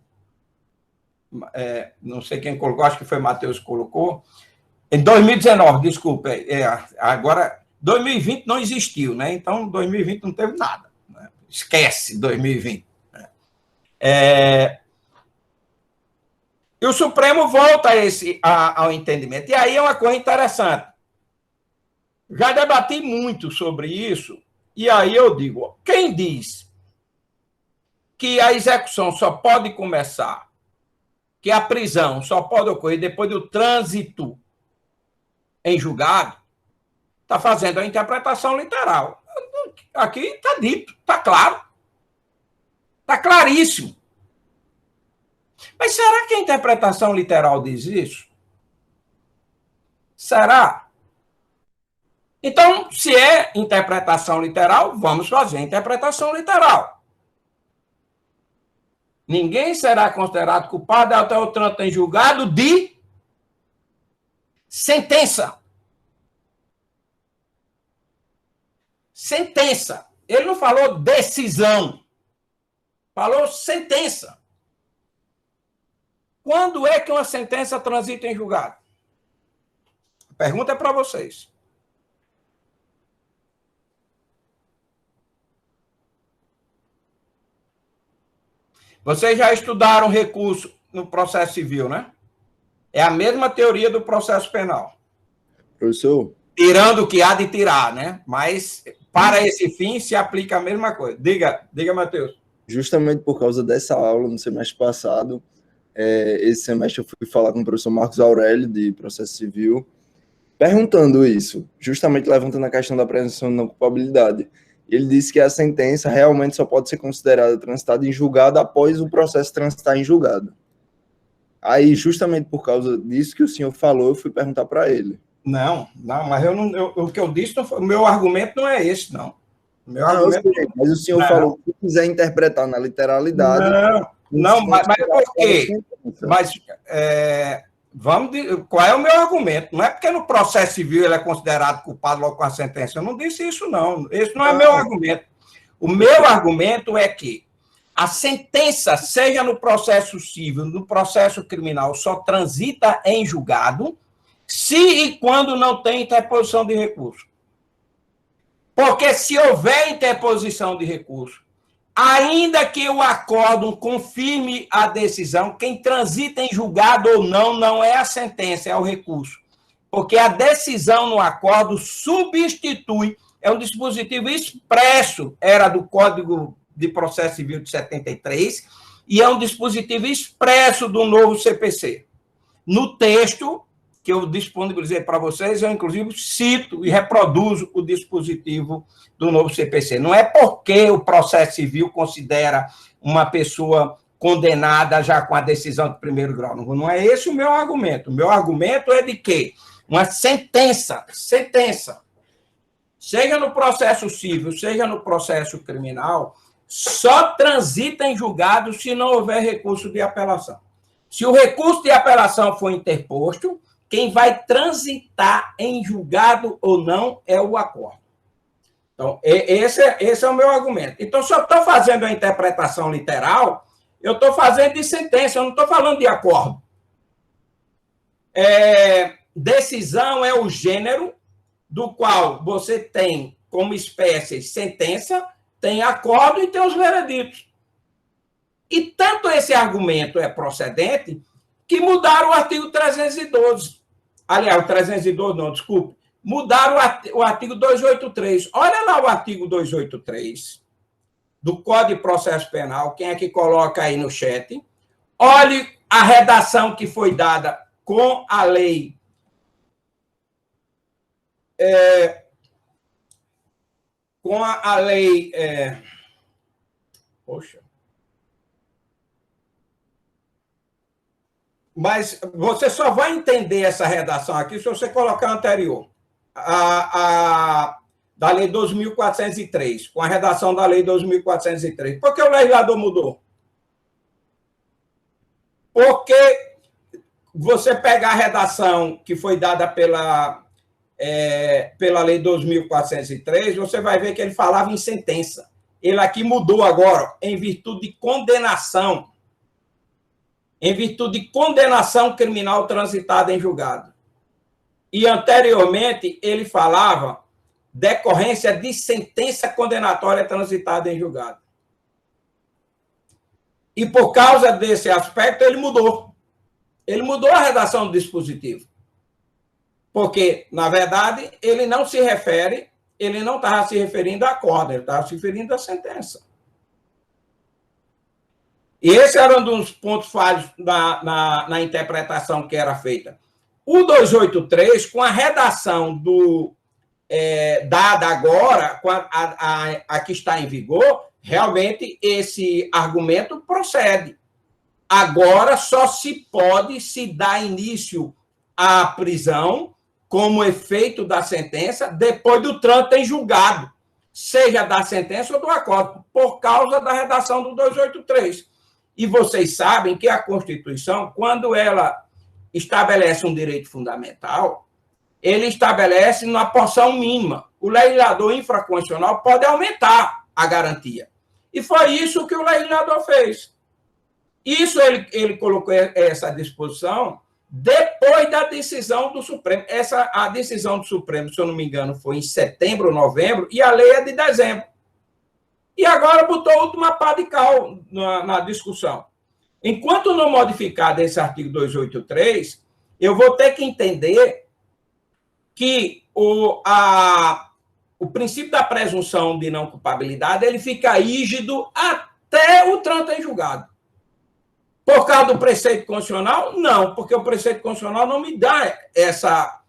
Não sei quem colocou, acho que foi Matheus que colocou. Em 2019, desculpa. Agora, 2020 não existiu, né? Então, 2020 não teve nada. Né? Esquece 2020. E o Supremo volta ao entendimento. E aí é uma coisa interessante. Já debati muito sobre isso, e aí eu digo, quem diz que a execução só pode começar, que a prisão só pode ocorrer depois do trânsito em julgado, está fazendo a interpretação literal. Aqui está dito, está claro. Está claríssimo. Mas será que a interpretação literal diz isso? Será? Então, se é interpretação literal, vamos fazer a interpretação literal. Ninguém será considerado culpado até o trânsito em julgado de sentença. Sentença. Ele não falou decisão. Falou sentença. Quando é que uma sentença transita em julgado? A pergunta é para vocês. Vocês já estudaram recurso no processo civil, né? É a mesma teoria do processo penal. Professor? Tirando o que há de tirar, né? Mas, para esse fim, se aplica a mesma coisa. Diga, Matheus. Justamente por causa dessa aula, no semestre passado, esse semestre eu fui falar com o professor Marcos Aurélio, de processo civil, perguntando isso, justamente levantando a questão da presunção de não culpabilidade. Ele disse que a sentença realmente só pode ser considerada transitada em julgado após o processo transitar em julgado. Aí, justamente por causa disso que o senhor falou, eu fui perguntar para ele. Não, mas o que eu disse, o meu argumento não é esse, não. O meu argumento... Mas o senhor falou que se quiser interpretar na literalidade... Mas por quê? Mas qual é o meu argumento? Não é porque no processo civil ele é considerado culpado logo com a sentença. Eu não disse isso, não. Esse não é meu argumento. O meu argumento é que a sentença, seja no processo civil, no processo criminal, só transita em julgado se e quando não tem interposição de recurso. Porque se houver interposição de recurso, ainda que o acórdão confirme a decisão, quem transita em julgado ou não, não é a sentença, é o recurso. Porque a decisão no acórdão substitui, é um dispositivo expresso, era do Código de Processo Civil de 73, e é um dispositivo expresso do novo CPC. No texto que eu disponibilizei para vocês, eu, inclusive, cito e reproduzo o dispositivo do novo CPC. Não é porque o processo civil considera uma pessoa condenada já com a decisão de primeiro grau. Não é esse o meu argumento. O meu argumento é de que uma sentença, seja no processo civil, seja no processo criminal, só transita em julgado se não houver recurso de apelação. Se o recurso de apelação for interposto, quem vai transitar em julgado ou não é o acordo. Então, esse é o meu argumento. Então, se eu estou fazendo a interpretação literal, eu estou fazendo de sentença, eu não estou falando de acordo. Decisão é o gênero do qual você tem como espécie sentença, tem acordo e tem os vereditos. E tanto esse argumento é procedente que mudaram o artigo 312. Aliás, o 312 não, desculpe. Mudaram o artigo 283. Olha lá o artigo 283 do Código de Processo Penal. Quem é que coloca aí no chat? Olhe a redação que foi dada com a lei poxa. Mas você só vai entender essa redação aqui se você colocar a anterior. Da Lei 2.403, com a redação da Lei 2.403. Por que o legislador mudou? Porque você pegar a redação que foi dada pela Lei 2.403, você vai ver que ele falava em sentença. Ele aqui mudou agora, em virtude de condenação. Em virtude de condenação criminal transitada em julgado. E, anteriormente, ele falava decorrência de sentença condenatória transitada em julgado. E, por causa desse aspecto, ele mudou. Ele mudou a redação do dispositivo. Porque, na verdade, ele não estava se referindo à acordo, ele estava se referindo à sentença. E esse era um dos pontos falhos na interpretação que era feita. O 283, com a redação dada agora, com a que está em vigor, realmente esse argumento procede. Agora só se pode se dar início à prisão como efeito da sentença depois do trânsito em julgado, seja da sentença ou do acordo, por causa da redação do 283. E vocês sabem que a Constituição, quando ela estabelece um direito fundamental, ele estabelece uma porção mínima. O legislador infraconstitucional pode aumentar a garantia. E foi isso que o legislador fez. Isso ele colocou essa disposição depois da decisão do Supremo. A decisão do Supremo, se eu não me engano, foi em setembro ou novembro, e a lei é de dezembro. E agora botou a última pá de cal na discussão. Enquanto não modificar esse artigo 283, eu vou ter que entender que o princípio da presunção de não culpabilidade ele fica rígido até o trânsito em julgado. Por causa do preceito constitucional? Não, porque o preceito constitucional não me dá essa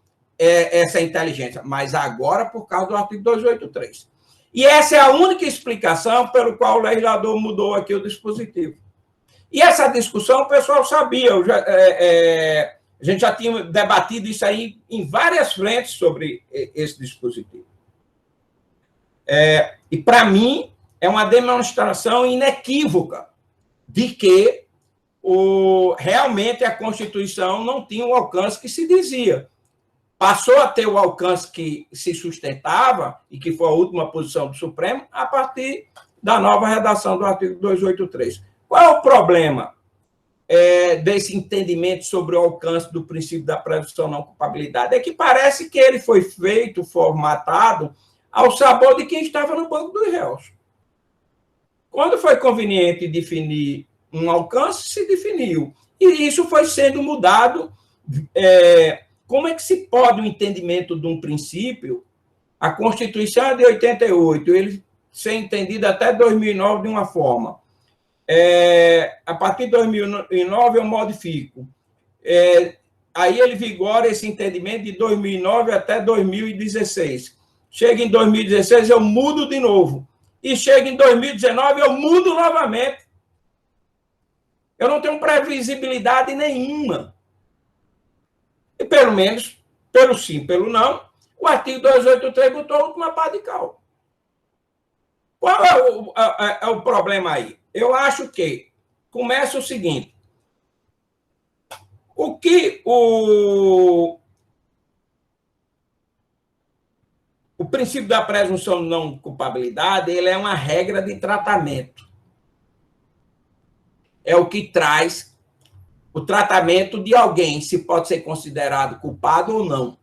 inteligência, mas agora por causa do artigo 283. E essa é a única explicação pelo qual o legislador mudou aqui o dispositivo. E essa discussão o pessoal sabia, a gente já tinha debatido isso aí em várias frentes sobre esse dispositivo. E, para mim, é uma demonstração inequívoca de que realmente a Constituição não tinha o alcance que se dizia. Passou a ter o alcance que se sustentava, e que foi a última posição do Supremo, a partir da nova redação do artigo 283. Qual é o problema desse entendimento sobre o alcance do princípio da presunção de não culpabilidade? É que parece que ele foi feito, formatado, ao sabor de quem estava no banco dos réus. Quando foi conveniente definir um alcance, se definiu. E isso foi sendo mudado. Como é que se pode o entendimento de um princípio? A Constituição é de 88, ele ser entendido até 2009 de uma forma. A partir de 2009 eu modifico. Aí ele vigora esse entendimento de 2009 até 2016. Chega em 2016, eu mudo de novo. E chega em 2019, eu mudo novamente. Eu não tenho previsibilidade nenhuma. E, pelo menos, pelo sim, pelo não, o artigo 283 botou a última pá de cal. Qual é o problema aí? Eu acho que começa o seguinte. O que o princípio da presunção de não culpabilidade ele é uma regra de tratamento. É o que traz o tratamento de alguém, se pode ser considerado culpado ou não.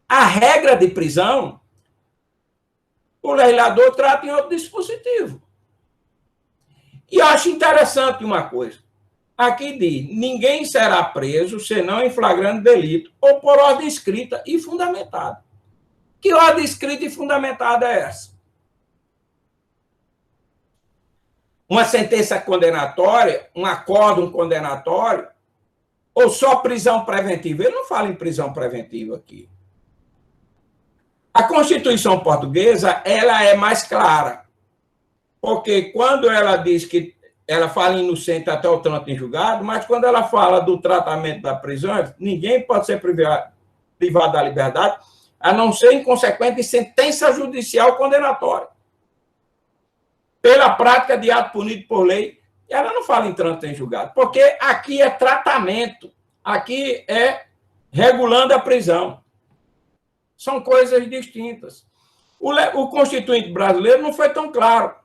A regra de prisão, o legislador trata em outro dispositivo. E acho interessante uma coisa. Aqui diz, ninguém será preso senão em flagrante delito ou por ordem escrita e fundamentada. Que ordem escrita e fundamentada é essa? Uma sentença condenatória, um acórdão condenatório, ou só prisão preventiva? Ele não fala em prisão preventiva aqui. A Constituição portuguesa, ela é mais clara, porque quando ela diz que ela fala inocente até o tanto em julgado, mas quando ela fala do tratamento da prisão, ninguém pode ser privado da liberdade, a não ser em consequência de sentença judicial condenatória, pela prática de ato punido por lei. Ela não fala em tanto em julgado, porque aqui é tratamento, aqui é regulando a prisão. São coisas distintas. O Constituinte brasileiro não foi tão claro.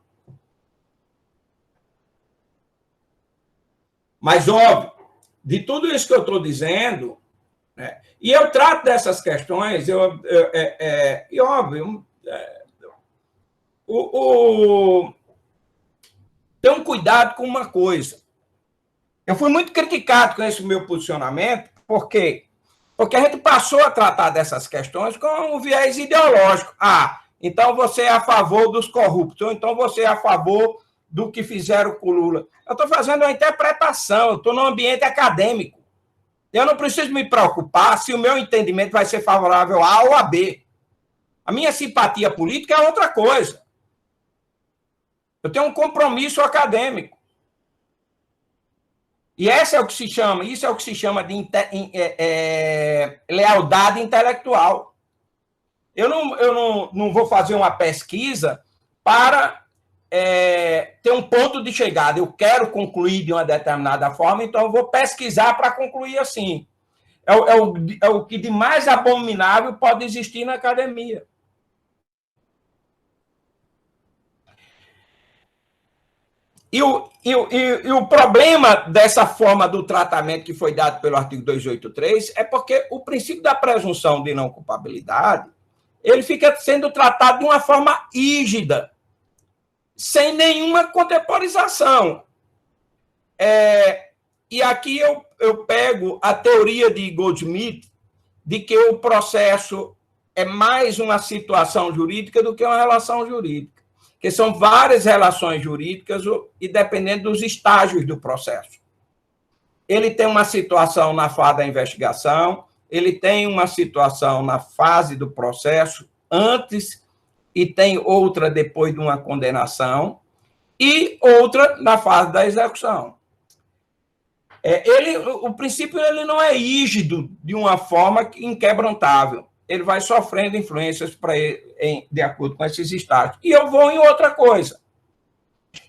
Mas, óbvio, de tudo isso que eu estou dizendo, né, e eu trato dessas questões, e óbvio, tenho um cuidado com uma coisa. Eu fui muito criticado com esse meu posicionamento, porque a gente passou a tratar dessas questões com um viés ideológico. Ah, então você é a favor dos corruptos, ou então você é a favor do que fizeram com o Lula. Eu estou fazendo uma interpretação, eu estou num ambiente acadêmico. Eu não preciso me preocupar se o meu entendimento vai ser favorável a A ou a B. A minha simpatia política é outra coisa. Eu tenho um compromisso acadêmico. E isso é o que se chama de lealdade intelectual. Eu não vou fazer uma pesquisa para ter um ponto de chegada. Eu quero concluir de uma determinada forma, então eu vou pesquisar para concluir assim. É o que de mais abominável pode existir na academia. E o problema dessa forma do tratamento que foi dado pelo artigo 283 é porque o princípio da presunção de não culpabilidade ele fica sendo tratado de uma forma rígida, sem nenhuma contemporização. E aqui eu pego a teoria de Goldsmith de que o processo é mais uma situação jurídica do que uma relação jurídica, que são várias relações jurídicas e dependendo dos estágios do processo. Ele tem uma situação na fase da investigação, ele tem uma situação na fase do processo antes e tem outra depois de uma condenação e outra na fase da execução. O princípio ele não é rígido de uma forma inquebrantável. Ele vai sofrendo influências de acordo com esses estágios. E eu vou em outra coisa.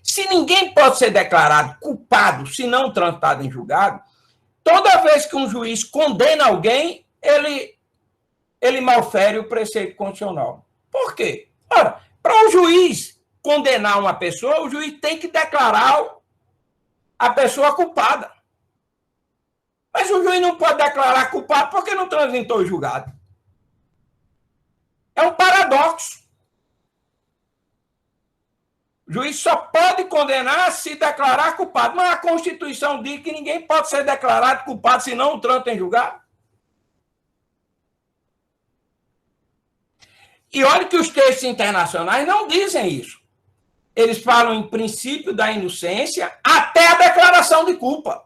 Se ninguém pode ser declarado culpado se não transitado em julgado, toda vez que um juiz condena alguém, ele malfere o preceito constitucional. Por quê? Ora, para o juiz condenar uma pessoa, o juiz tem que declarar a pessoa culpada. Mas o juiz não pode declarar culpado porque não transitou o julgado. É um paradoxo. O juiz só pode condenar se declarar culpado. Mas a Constituição diz que ninguém pode ser declarado culpado se não o trânsito em julgado. E olha que os textos internacionais não dizem isso. Eles falam em princípio da inocência até a declaração de culpa.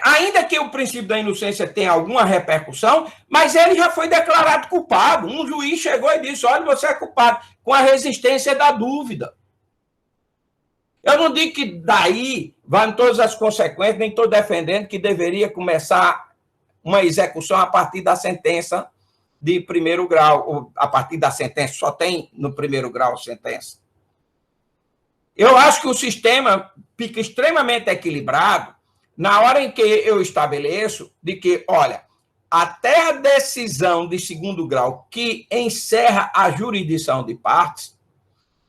Ainda que o princípio da inocência tenha alguma repercussão, mas ele já foi declarado culpado. Um juiz chegou e disse, olha, você é culpado, com a resistência da dúvida. Eu não digo que daí vão todas as consequências, nem estou defendendo que deveria começar uma execução a partir da sentença de primeiro grau, ou a partir da sentença, só tem no primeiro grau sentença. Eu acho que o sistema fica extremamente equilibrado na hora em que eu estabeleço de que, olha, até a decisão de segundo grau que encerra a jurisdição de partes,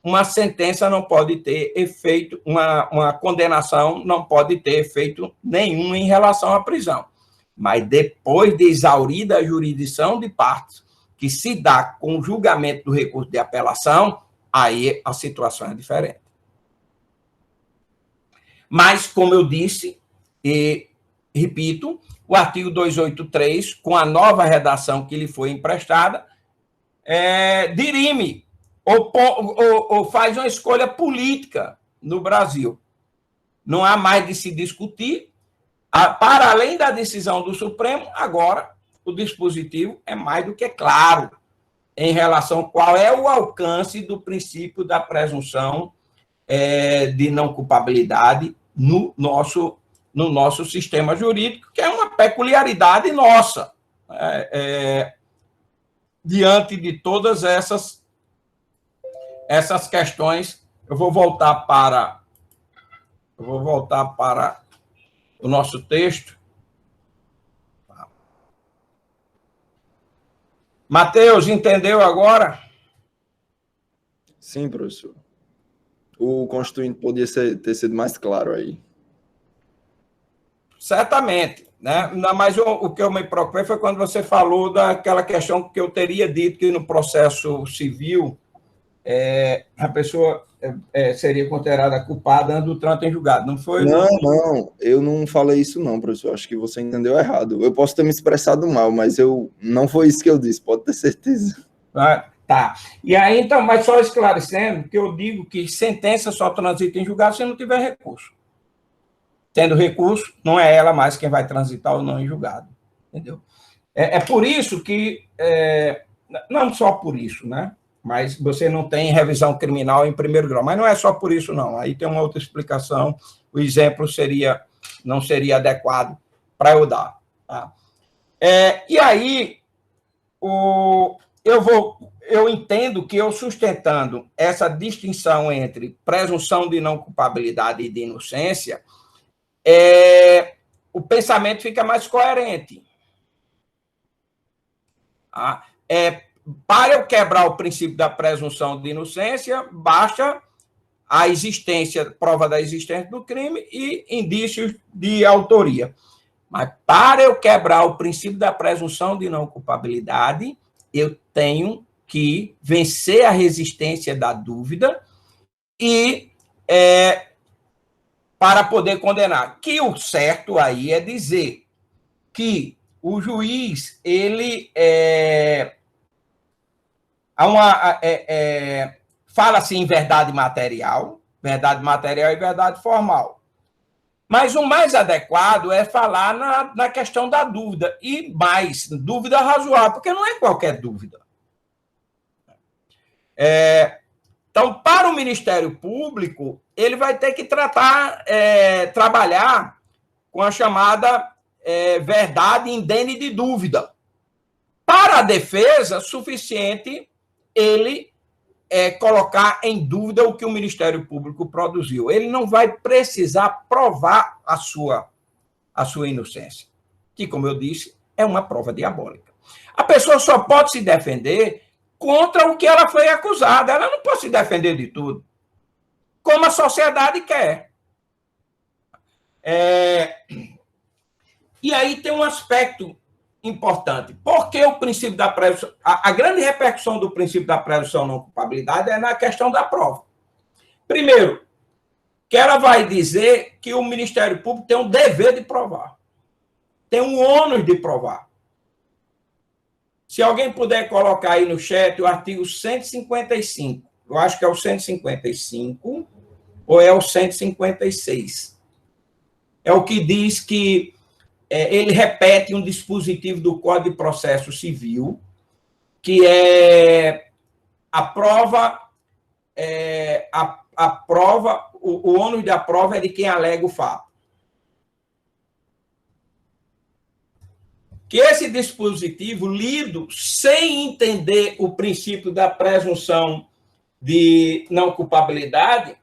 uma sentença não pode ter efeito, uma condenação não pode ter efeito nenhum em relação à prisão. Mas depois de exaurida a jurisdição de partes, que se dá com o julgamento do recurso de apelação, aí a situação é diferente. Mas, como eu disse, e repito, o artigo 283, com a nova redação que lhe foi emprestada, dirime ou faz uma escolha política no Brasil. Não há mais de se discutir. Para além da decisão do Supremo, agora o dispositivo é mais do que claro em relação a qual é o alcance do princípio da presunção de não culpabilidade no nosso sistema jurídico, que é uma peculiaridade nossa, diante de todas essas questões. Eu vou voltar para o nosso texto. Matheus, entendeu agora? Sim, professor. O Constituinte podia ter sido mais claro aí. Certamente, né? Mas o que eu me preocupei foi quando você falou daquela questão que eu teria dito que no processo civil a pessoa seria considerada culpada antes do trânsito em julgado, não foi? Não, eu não falei isso não, professor. Acho que você entendeu errado. Eu posso ter me expressado mal, mas não foi isso que eu disse, pode ter certeza. Tá. E aí, então, mas só esclarecendo, que eu digo que sentença só transita em julgado se não tiver recurso. Tendo recurso, não é ela mais quem vai transitar ou não em julgado. Entendeu? É por isso que, não só por isso, né? Mas você não tem revisão criminal em primeiro grau. Mas não é só por isso, não. Aí tem uma outra explicação. O exemplo não seria adequado para eu dar. Tá? E aí, eu entendo que eu sustentando essa distinção entre presunção de não culpabilidade e de inocência, o pensamento fica mais coerente. Para eu quebrar o princípio da presunção de inocência, basta a prova da existência do crime e indícios de autoria. Mas para eu quebrar o princípio da presunção de não culpabilidade, eu tenho que vencer a resistência da dúvida e para poder condenar. Que o certo aí é dizer que o juiz, ele fala-se em verdade material e verdade formal. Mas o mais adequado é falar na questão da dúvida, e mais, dúvida razoável, porque não é qualquer dúvida. Então, para o Ministério Público, ele vai ter que trabalhar com a chamada verdade indene de dúvida. Para a defesa, suficiente ele colocar em dúvida o que o Ministério Público produziu. Ele não vai precisar provar a sua inocência, que, como eu disse, é uma prova diabólica. A pessoa só pode se defender contra o que ela foi acusada. Ela não pode se defender de tudo, como a sociedade quer. E aí tem um aspecto importante. Por que o princípio da presunção? A grande repercussão do princípio da presunção não culpabilidade é na questão da prova. Primeiro, que ela vai dizer que o Ministério Público tem um dever de provar. Tem um ônus de provar. Se alguém puder colocar aí no chat o artigo 155, eu acho que é o 155 ou é o 156. É o que diz que ele repete um dispositivo do Código de Processo Civil, que é a prova, o ônus da prova é de quem alega o fato. Que esse dispositivo, lido sem entender o princípio da presunção de não culpabilidade,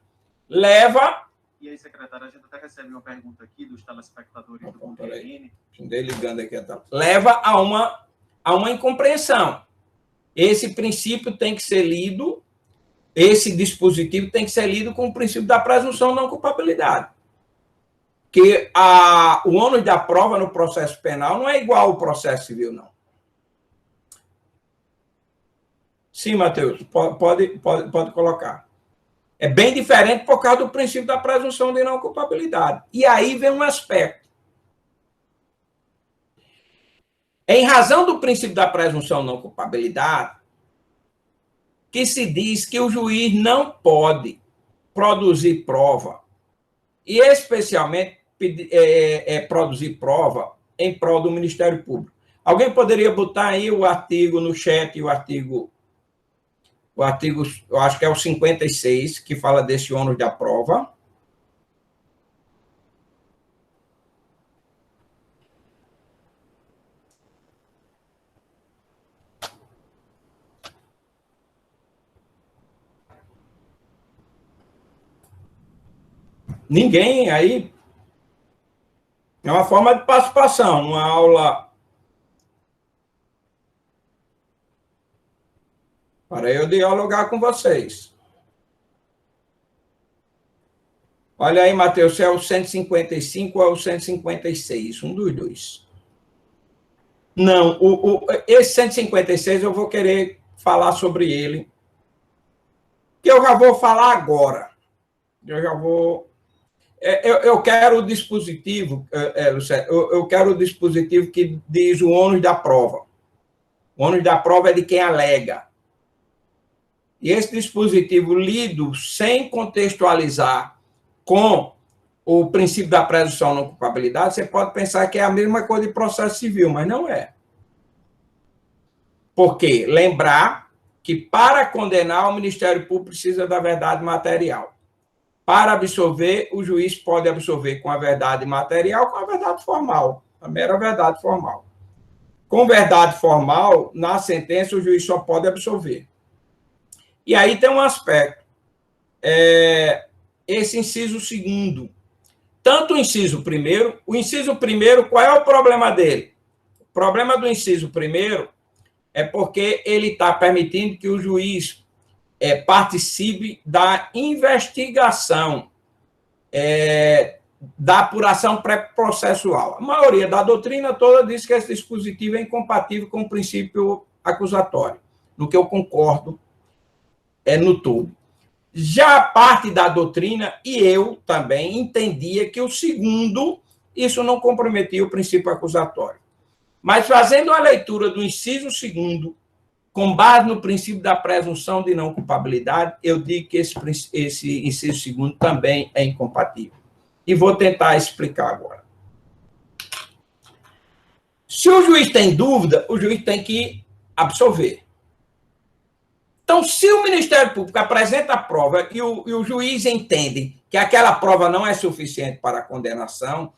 leva... E aí, secretário, a gente até recebe uma pergunta aqui dos telespectadores do Bom Dia RN. Ligando aqui, leva a uma incompreensão. Esse princípio tem que ser lido, esse dispositivo tem que ser lido com o princípio da presunção de não culpabilidade. Que o ônus da prova no processo penal não é igual ao processo civil, não. Sim, Matheus, pode colocar. É bem diferente por causa do princípio da presunção de não culpabilidade. E aí vem um aspecto. Em razão do princípio da presunção de não culpabilidade, que se diz que o juiz não pode produzir prova, e especialmente produzir prova em prol do Ministério Público. Alguém poderia botar aí o artigo no chat, o artigo, eu acho que é o 56, que fala desse ônus da prova. Ninguém aí. É uma forma de participação, uma aula para eu dialogar com vocês. Olha aí, Matheus, se é o 155 ou é o 156, um dos dois. Não, esse 156 eu vou querer falar sobre ele, que eu já vou falar agora. Eu já vou... Eu quero o dispositivo, eu quero o dispositivo que diz o ônus da prova. O ônus da prova é de quem alega. E esse dispositivo lido sem contextualizar com o princípio da presunção de não culpabilidade, você pode pensar que é a mesma coisa de processo civil, mas não é. Porque lembrar que para condenar o Ministério Público precisa da verdade material. Para absolver, o juiz pode absolver com a verdade material, com a verdade formal, a mera verdade formal. Com verdade formal, na sentença, o juiz só pode absolver. E aí tem um aspecto. Esse inciso segundo. Tanto o inciso primeiro, qual é o problema dele? O problema do inciso primeiro é porque ele está permitindo que o juiz participe da investigação, da apuração pré-processual. A maioria da doutrina toda diz que esse dispositivo é incompatível com o princípio acusatório, no que eu concordo no todo. Já a parte da doutrina, e eu também entendia que o segundo, isso não comprometia o princípio acusatório. Mas fazendo a leitura do inciso segundo, com base no princípio da presunção de não culpabilidade, eu digo que esse inciso segundo também é incompatível. E vou tentar explicar agora. Se o juiz tem dúvida, o juiz tem que absolver. Então, se o Ministério Público apresenta a prova e o juiz entende que aquela prova não é suficiente para a condenação,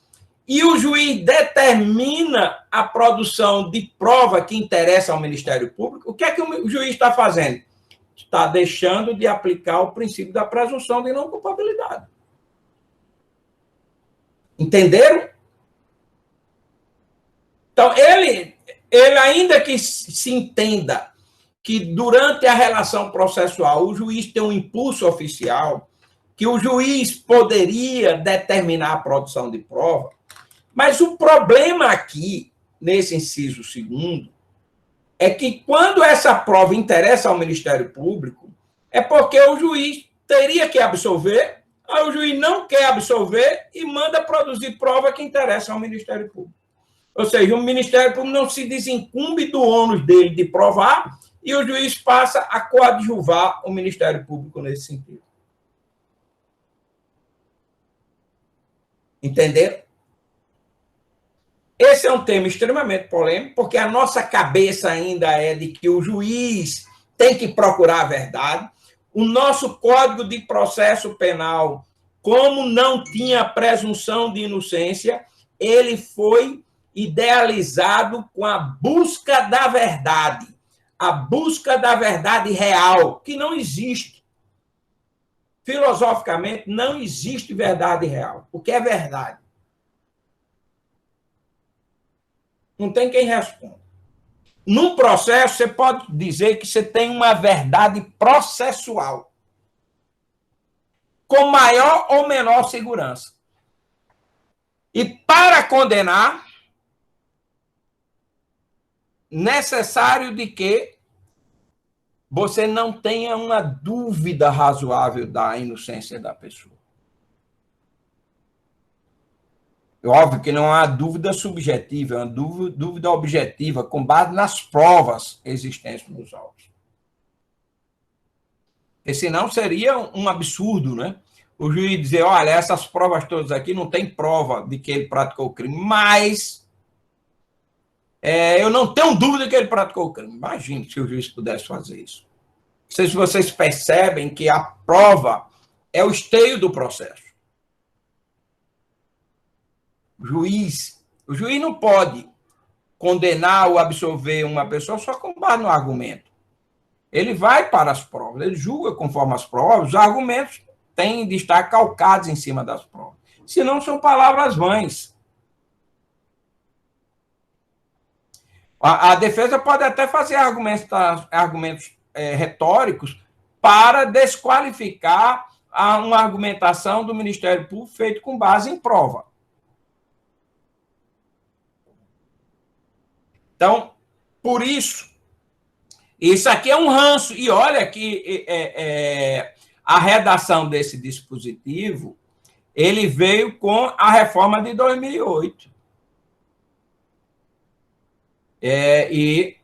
e o juiz determina a produção de prova que interessa ao Ministério Público, o que é que o juiz está fazendo? Está deixando de aplicar o princípio da presunção de não culpabilidade. Entenderam? Então, ele ainda que se entenda que durante a relação processual o juiz tem um impulso oficial, que o juiz poderia determinar a produção de prova, mas o problema aqui, nesse inciso segundo, é que quando essa prova interessa ao Ministério Público, é porque o juiz teria que absolver, aí o juiz não quer absolver e manda produzir prova que interessa ao Ministério Público. Ou seja, o Ministério Público não se desincumbe do ônus dele de provar e o juiz passa a coadjuvar o Ministério Público nesse sentido. Entenderam? Esse é um tema extremamente polêmico, porque a nossa cabeça ainda é de que o juiz tem que procurar a verdade. O nosso Código de Processo Penal, como não tinha presunção de inocência, ele foi idealizado com a busca da verdade, a busca da verdade real, que não existe. Filosoficamente, não existe verdade real. O que é verdade? Não tem quem responda. Num processo, você pode dizer que você tem uma verdade processual, com maior ou menor segurança. E para condenar, necessário de que você não tenha uma dúvida razoável da inocência da pessoa. É óbvio que não há dúvida subjetiva, é uma dúvida objetiva, com base nas provas existentes nos autos. Porque senão seria um absurdo, né? O juiz dizer, olha, essas provas todas aqui não tem prova de que ele praticou o crime, mas eu não tenho dúvida que ele praticou o crime. Imagine se o juiz pudesse fazer isso. Não sei se vocês percebem que a prova é o esteio do processo. O juiz não pode condenar ou absolver uma pessoa só com base no argumento. Ele vai para as provas, ele julga conforme as provas, os argumentos têm de estar calcados em cima das provas. Senão são palavras vãs. A defesa pode até fazer argumentos retóricos para desqualificar uma argumentação do Ministério Público feita com base em prova. Então, por isso aqui é um ranço. E olha que a redação desse dispositivo, ele veio com a reforma de 2008. E,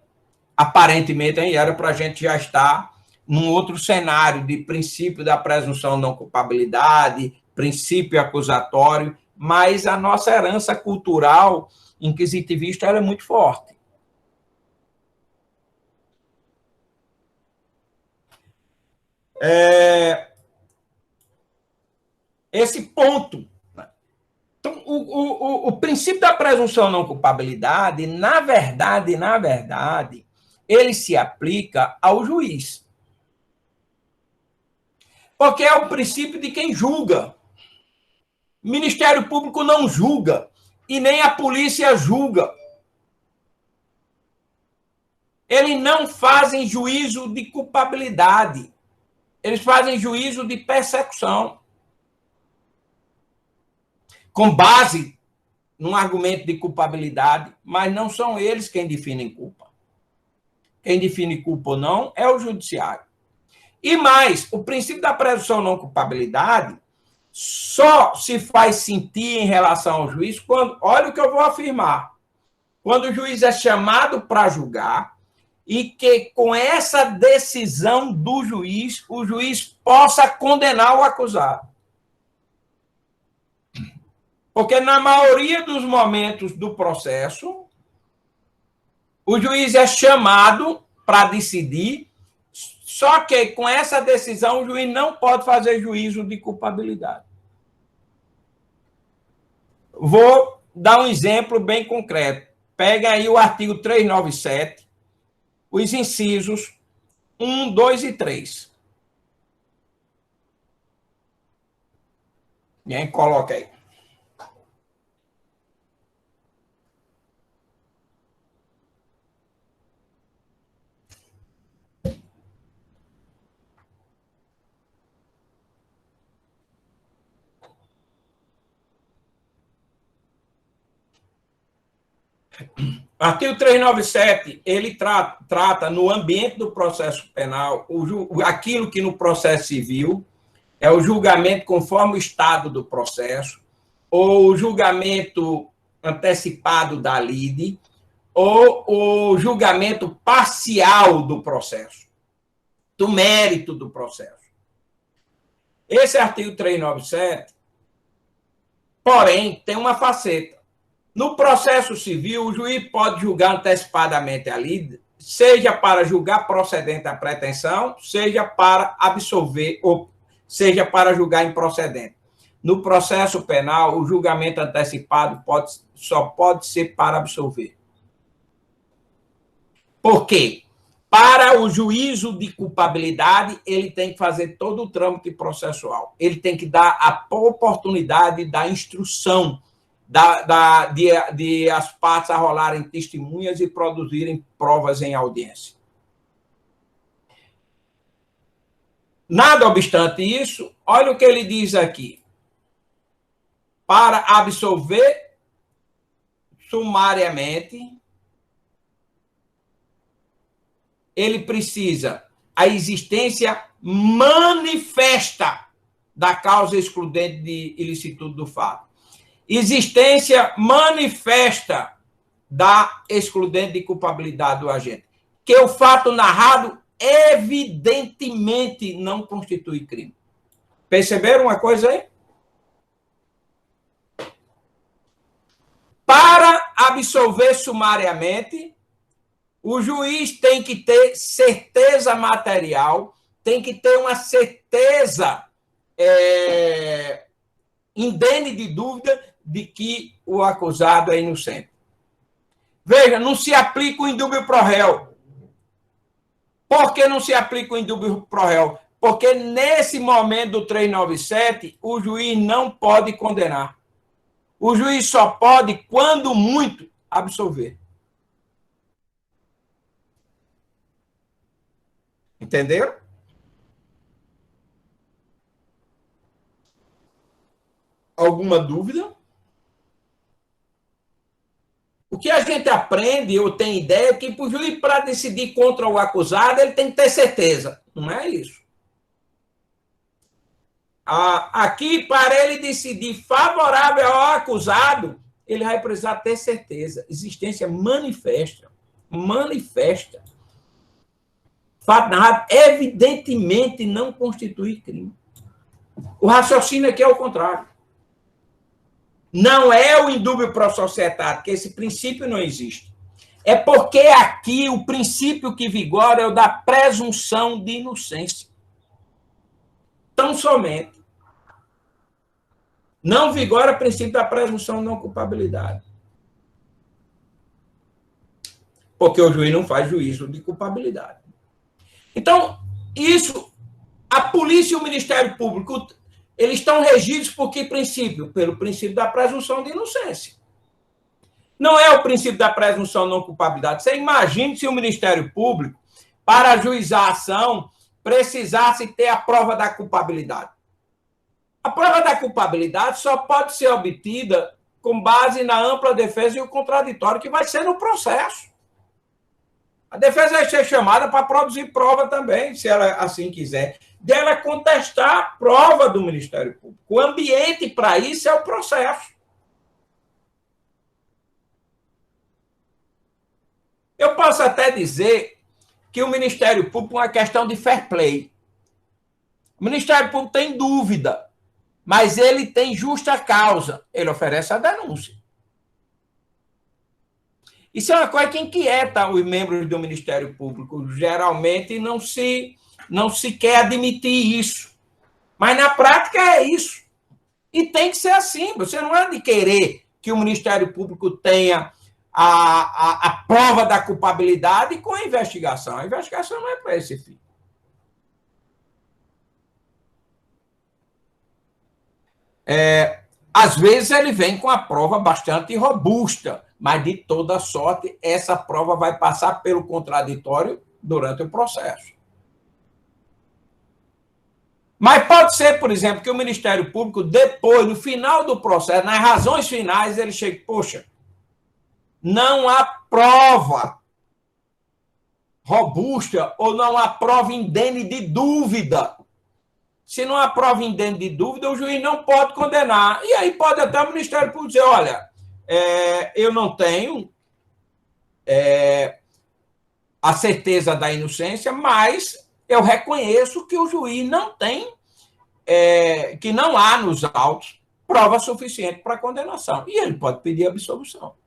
aparentemente, aí era para a gente já estar num outro cenário de princípio da presunção de não culpabilidade, princípio acusatório, mas a nossa herança cultural inquisitivista era muito forte. Esse ponto. Então, o princípio da presunção de não culpabilidade, na verdade, ele se aplica ao juiz. Porque é o princípio de quem julga. O Ministério Público não julga e nem a polícia julga. Eles não fazem juízo de culpabilidade. Eles fazem juízo de persecução. Com base num argumento de culpabilidade, mas não são eles quem definem culpa. Quem define culpa ou não é o judiciário. E mais, o princípio da presunção de não culpabilidade só se faz sentir em relação ao juiz quando, olha o que eu vou afirmar, quando o juiz é chamado para julgar e que com essa decisão do juiz, o juiz possa condenar o acusado. Porque na maioria dos momentos do processo, o juiz é chamado para decidir, só que com essa decisão o juiz não pode fazer juízo de culpabilidade. Vou dar um exemplo bem concreto. Pega aí o artigo 397, os incisos 1, 2 e 3. E aí coloca aí. O artigo 397, ele trata no ambiente do processo penal aquilo que no processo civil é o julgamento conforme o estado do processo, ou o julgamento antecipado da lide, ou o julgamento parcial do processo, do mérito do processo. Esse artigo 397, porém, tem uma faceta. No processo civil, o juiz pode julgar antecipadamente a lide, seja para julgar procedente a pretensão, seja para absolver, ou seja para julgar improcedente. No processo penal, o julgamento antecipado só pode ser para absolver. Por quê? Para o juízo de culpabilidade, ele tem que fazer todo o trâmite processual. Ele tem que dar a oportunidade da instrução, de as partes arrolarem testemunhas e produzirem provas em audiência. Nada obstante isso, olha o que ele diz aqui. Para absolver sumariamente, ele precisa a existência manifesta da causa excludente de ilicitude do fato. Existência manifesta da excludente de culpabilidade do agente. Que o fato narrado evidentemente não constitui crime. Perceberam uma coisa aí? Para absolver sumariamente, o juiz tem que ter certeza material, tem que ter uma certeza indene de dúvida de que o acusado é inocente. Veja, não se aplica o indúbio pro réu. Por que não se aplica o indúbio pro réu? Porque nesse momento do 397, o juiz não pode condenar. O juiz só pode, quando muito, absolver. Entenderam? Alguma dúvida? O que a gente aprende ou tem ideia é que para o juiz, para decidir contra o acusado, ele tem que ter certeza. Não é isso. Aqui, para ele decidir favorável ao acusado, ele vai precisar ter certeza. Existência manifesta. Manifesta. Fato narrado evidentemente não constitui crime. O raciocínio aqui é o contrário. Não é o indúbio pro societate, que esse princípio não existe. É porque aqui o princípio que vigora é o da presunção de inocência. Tão somente. Não vigora o princípio da presunção de não culpabilidade. Porque o juiz não faz juízo de culpabilidade. Então, isso, a polícia e o Ministério Público, eles estão regidos por que princípio? Pelo princípio da presunção de inocência. Não é o princípio da presunção de não culpabilidade. Você imagine se o Ministério Público, para ajuizar a ação, precisasse ter a prova da culpabilidade. A prova da culpabilidade só pode ser obtida com base na ampla defesa e o contraditório que vai ser no processo. A defesa vai ser chamada para produzir prova também, se ela assim quiser, dela contestar a prova do Ministério Público. O ambiente para isso é o processo. Eu posso até dizer que o Ministério Público é uma questão de fair play. O Ministério Público tem dúvida, mas ele tem justa causa. Ele oferece a denúncia. Isso é uma coisa que inquieta os membros do Ministério Público. Geralmente não se quer admitir isso. Mas na prática é isso. E tem que ser assim. Você não é de querer que o Ministério Público tenha a prova da culpabilidade com a investigação. A investigação não é para esse fim. Às vezes ele vem com a prova bastante robusta, mas de toda sorte essa prova vai passar pelo contraditório durante o processo. Mas pode ser, por exemplo, que o Ministério Público, depois, no final do processo, nas razões finais, ele chegue, poxa, não há prova robusta ou não há prova indene de dúvida. Se não há prova indene de dúvida, o juiz não pode condenar. E aí pode até o Ministério Público dizer, olha, eu não tenho a certeza da inocência, mas eu reconheço que o juiz não tem, que não há nos autos prova suficiente para condenação. E ele pode pedir absolução.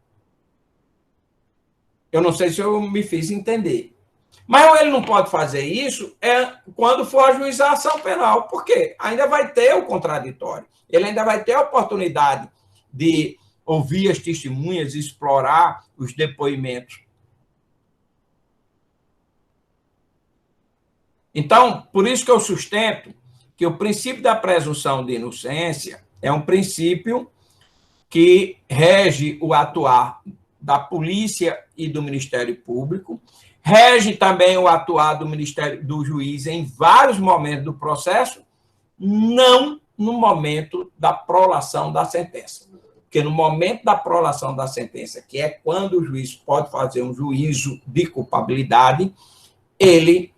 Eu não sei se eu me fiz entender. Mas ele não pode fazer isso quando for ajuizar a ação penal. Por quê? Ainda vai ter o contraditório. Ele ainda vai ter a oportunidade de ouvir as testemunhas, explorar os depoimentos. Então, por isso que eu sustento que o princípio da presunção de inocência é um princípio que rege o atuar da polícia e do Ministério Público, rege também o atuar do juiz em vários momentos do processo, não no momento da prolação da sentença. Porque no momento da prolação da sentença, que é quando o juiz pode fazer um juízo de culpabilidade, ele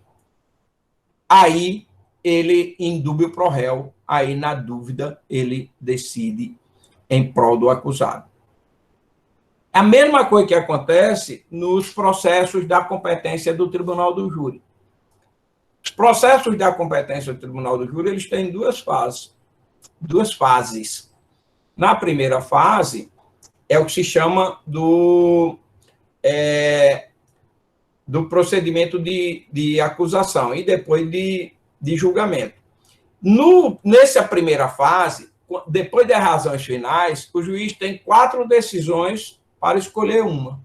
aí ele, em dúbio pro réu, aí na dúvida, ele decide em prol do acusado. A mesma coisa que acontece nos processos da competência do tribunal do júri. Os processos da competência do tribunal do júri, eles têm duas fases. Na primeira fase, é o que se chama do procedimento de acusação e depois de julgamento. Nessa primeira fase, depois das razões finais, o juiz tem 4 decisões para escolher uma: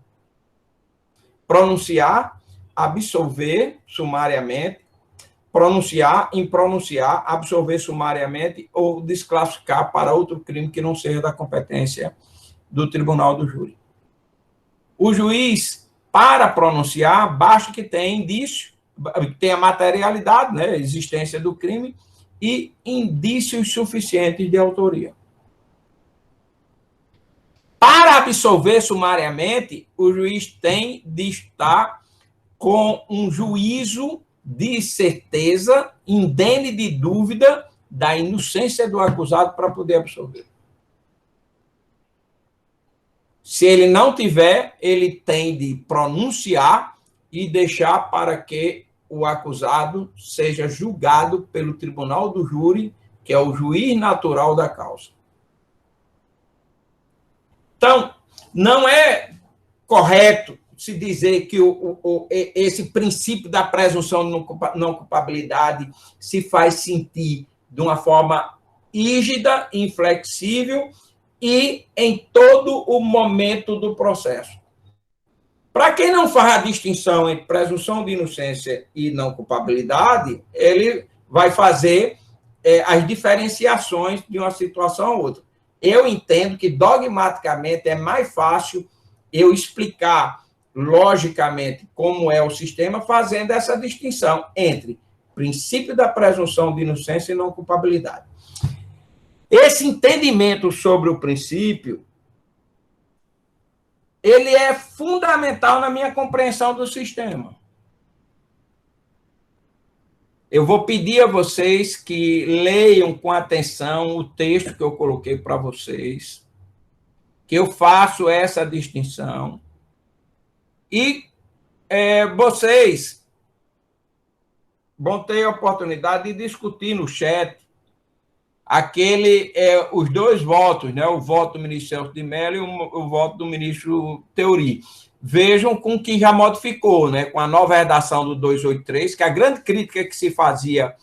pronunciar, absolver sumariamente, pronunciar, impronunciar, absolver sumariamente ou desclassificar para outro crime que não seja da competência do tribunal do júri. O juiz, para pronunciar, basta que tenha indício, tenha materialidade, né, existência do crime e indícios suficientes de autoria. Para absolver sumariamente, o juiz tem de estar com um juízo de certeza, indene de dúvida da inocência do acusado para poder absolver. Se ele não tiver, ele tem de pronunciar e deixar para que o acusado seja julgado pelo tribunal do júri, que é o juiz natural da causa. Então, não é correto se dizer que esse princípio da presunção de não culpabilidade se faz sentir de uma forma rígida, inflexível e em todo o momento do processo. Para quem não faz a distinção entre presunção de inocência e não culpabilidade, ele vai fazer as diferenciações de uma situação a outra. Eu entendo que, dogmaticamente, é mais fácil eu explicar logicamente como é o sistema, fazendo essa distinção entre princípio da presunção de inocência e não culpabilidade. Esse entendimento sobre o princípio, ele é fundamental na minha compreensão do sistema. Eu vou pedir a vocês que leiam com atenção o texto que eu coloquei para vocês, que eu faço essa distinção, e vocês vão ter a oportunidade de discutir no chat os 2 votos, né? O voto do ministro Celso de Mello e o voto do ministro Theory. Vejam com que já modificou, né? Com a nova redação do 283, que a grande crítica que se fazia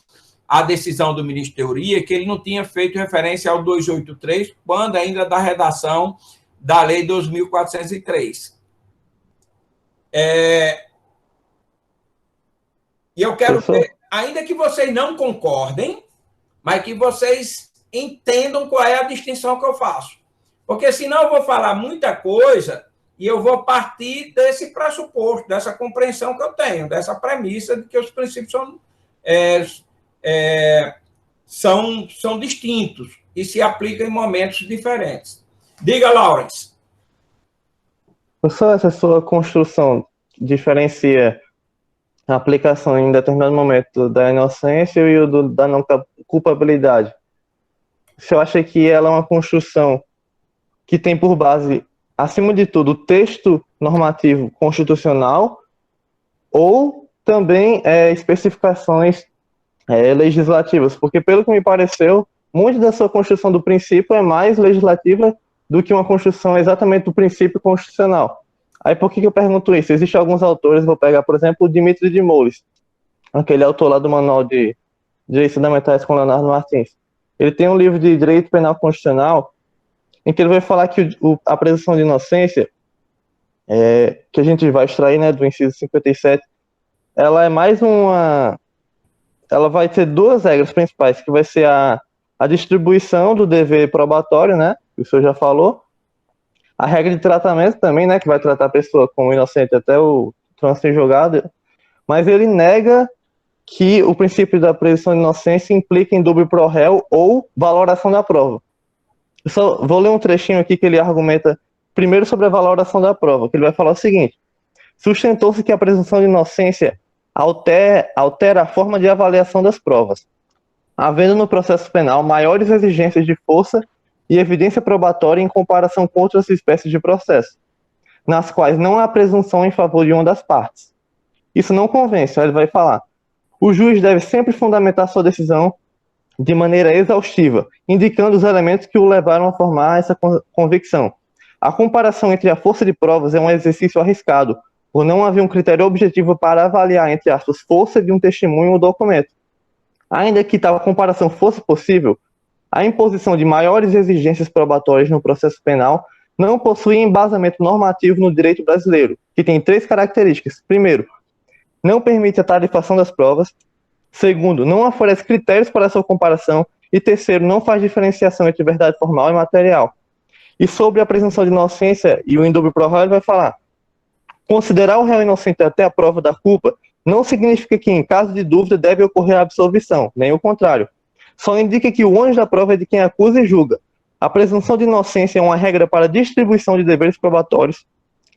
à decisão do ministro Theory é que ele não tinha feito referência ao 283, quando ainda da redação da Lei 2.403. E eu quero ver, ainda que vocês não concordem, mas que vocês entendam qual é a distinção que eu faço. Porque senão eu vou falar muita coisa e eu vou partir desse pressuposto, dessa compreensão que eu tenho, dessa premissa de que os princípios são distintos e se aplicam em momentos diferentes. Diga, Lawrence. Só essa sua construção diferencia a aplicação em determinado momento da inocência e o da não culpabilidade. Você acha que ela é uma construção que tem por base, acima de tudo, o texto normativo constitucional ou também especificações legislativas? Porque, pelo que me pareceu, muito da sua construção do princípio é mais legislativa do que uma construção exatamente do princípio constitucional. Aí, por que eu pergunto isso? Existem alguns autores, vou pegar, por exemplo, o Dimitri de Moles, aquele autor lá do Manual de Direitos Fundamentais com Leonardo Martins. Ele tem um livro de Direito Penal Constitucional em que ele vai falar que a presunção de inocência, que a gente vai extrair, né, do inciso 57, ela é mais ela vai ter 2 regras principais, que vai ser a distribuição do dever probatório, né, que o senhor já falou, a regra de tratamento também, né, que vai tratar a pessoa como inocente até o trânsito em julgado, mas ele nega que o princípio da presunção de inocência implica em dúbio pro réu ou valoração da prova. Eu só vou ler um trechinho aqui que ele argumenta primeiro sobre a valoração da prova, que ele vai falar o seguinte: sustentou-se que a presunção de inocência altera a forma de avaliação das provas, havendo no processo penal maiores exigências de força e evidência probatória em comparação com outras espécies de processo, nas quais não há presunção em favor de uma das partes. Isso não convence, ele vai falar. O juiz deve sempre fundamentar sua decisão de maneira exaustiva, indicando os elementos que o levaram a formar essa convicção. A comparação entre a força de provas é um exercício arriscado, por não haver um critério objetivo para avaliar, entre aspas, força de um testemunho ou documento. Ainda que tal comparação fosse possível, a imposição de maiores exigências probatórias no processo penal não possui embasamento normativo no direito brasileiro, que tem 3 características. Primeiro, não permite a tarifação das provas. Segundo, não oferece critérios para sua comparação. E terceiro, não faz diferenciação entre verdade formal e material. E sobre a presunção de inocência e o indúbio pro réu, ele vai falar: considerar o réu inocente até a prova da culpa não significa que, em caso de dúvida, deve ocorrer a absolvição, nem o contrário. Só indica que o ônus da prova é de quem acusa e julga. A presunção de inocência é uma regra para a distribuição de deveres probatórios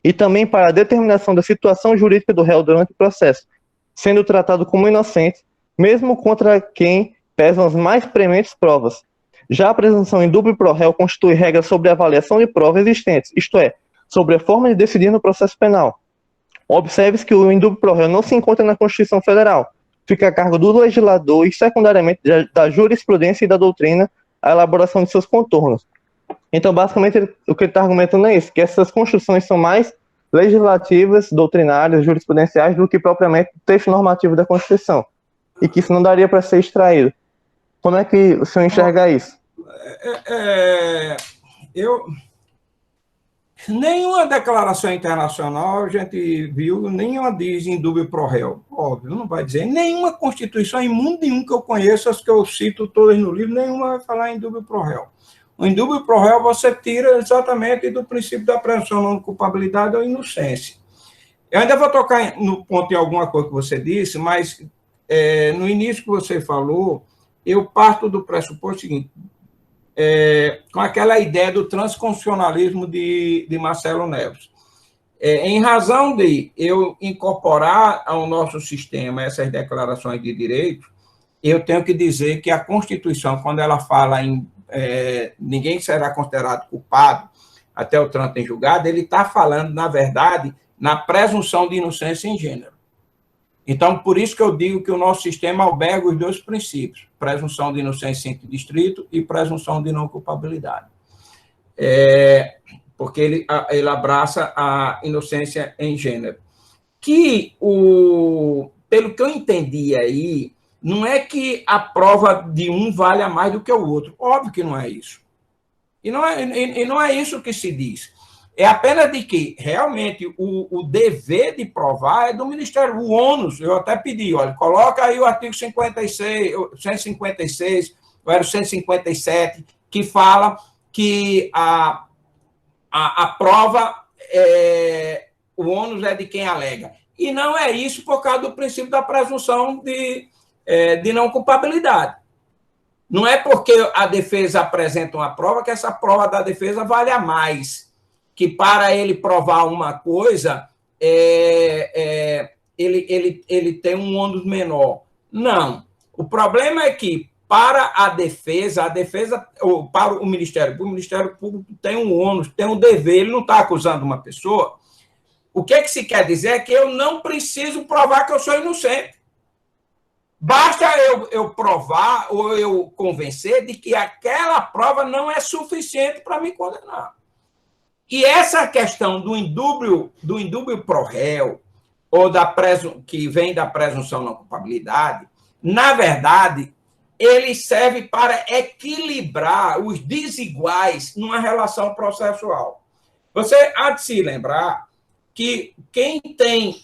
e também para a determinação da situação jurídica do réu durante o processo, sendo tratado como inocente, mesmo contra quem pesam as mais prementes provas. Já a presunção indúbio pro réu constitui regra sobre a avaliação de provas existentes, isto é, sobre a forma de decidir no processo penal. Observe-se que o indúbio pro réu não se encontra na Constituição Federal, fica a cargo do legislador e, secundariamente, da jurisprudência e da doutrina a elaboração de seus contornos. Então, basicamente, o que ele está argumentando é isso, que essas construções são mais legislativas, doutrinárias, jurisprudenciais, do que propriamente o texto normativo da Constituição, e que isso não daria para ser extraído. Como é que o senhor enxerga isso? Nenhuma declaração internacional a gente viu, nenhuma diz indúbio pro réu. Óbvio, não vai dizer. Nenhuma Constituição, em mundo nenhum que eu conheço, as que eu cito todas no livro, nenhuma vai falar em indúbio pro réu. O indúbio pro réu você tira exatamente do princípio da presunção de culpabilidade ou inocência. Eu ainda vou tocar no ponto em alguma coisa que você disse, mas no início que você falou, eu parto do pressuposto seguinte, com aquela ideia do transconstitucionalismo de Marcelo Neves. Em razão de eu incorporar ao nosso sistema essas declarações de direito, eu tenho que dizer que a Constituição, quando ela fala em ninguém será considerado culpado até o trânsito em julgado, ele está falando, na verdade, na presunção de inocência em gênero. Então, por isso que eu digo que o nosso sistema alberga os 2 princípios, presunção de inocência em distrito e presunção de não culpabilidade. Porque ele abraça a inocência em gênero. Pelo que eu entendi aí, não é que a prova de um valha mais do que o outro. Óbvio que não é isso. E não é isso que se diz. É apenas de que, realmente, o dever de provar é do Ministério, o ônus. Eu até pedi, olha, coloca aí o artigo 156, ou era o 157, que fala que a prova, o ônus é de quem alega. E não é isso por causa do princípio da presunção de não culpabilidade. Não é porque a defesa apresenta uma prova que essa prova da defesa vale a mais, que para ele provar uma coisa, ele tem um ônus menor. Não. O problema é que, para a defesa, ou para o Ministério Público tem um ônus, tem um dever, ele não está acusando uma pessoa. O que se quer dizer é que eu não preciso provar que eu sou inocente. Basta eu provar ou eu convencer de que aquela prova não é suficiente para me condenar. E essa questão do indúbio pro réu, ou que vem da presunção não culpabilidade, na verdade, ele serve para equilibrar os desiguais numa relação processual. Você há de se lembrar que quem tem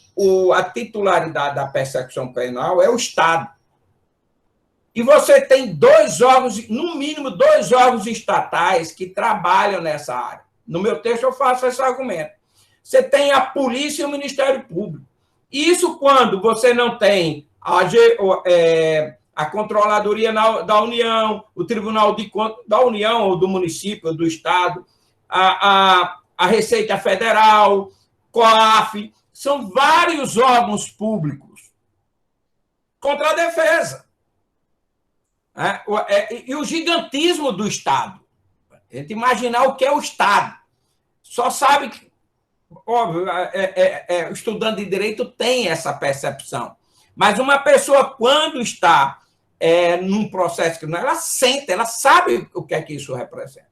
a titularidade da persecução penal é o Estado. E você tem 2 órgãos, no mínimo 2 órgãos estatais que trabalham nessa área. No meu texto eu faço esse argumento. Você tem a polícia e o Ministério Público. Isso quando você não tem a Controladoria da União, o Tribunal de Contas da União, ou do município, ou do Estado, a Receita Federal, COAF, são vários órgãos públicos contra a defesa. E o gigantismo do Estado. A gente imaginar o que é o Estado. Só sabe que, óbvio, o estudante de direito tem essa percepção. Mas uma pessoa, quando está num processo criminal, ela sente, ela sabe o que é que isso representa.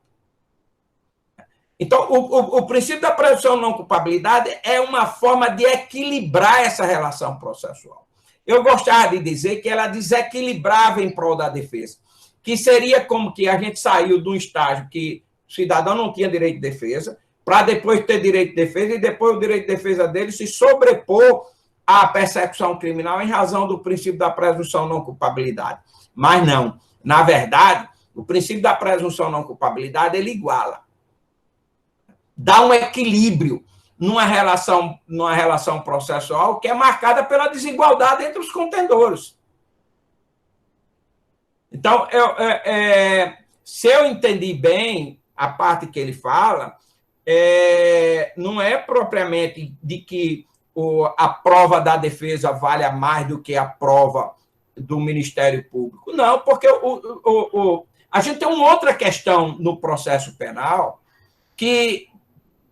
Então, o princípio da presunção de não culpabilidade é uma forma de equilibrar essa relação processual. Eu gostava de dizer que ela desequilibrava em prol da defesa, que seria como que a gente saiu de um estágio que o cidadão não tinha direito de defesa, para depois ter direito de defesa, e depois o direito de defesa dele se sobrepor à persecução criminal em razão do princípio da presunção de não culpabilidade. Mas não. Na verdade, o princípio da presunção de não culpabilidade, ele iguala. Dá um equilíbrio numa relação processual que é marcada pela desigualdade entre os contendores. Então, se eu entendi bem a parte que ele fala, não é propriamente de que a prova da defesa valha mais do que a prova do Ministério Público. Não, porque a gente tem uma outra questão no processo penal que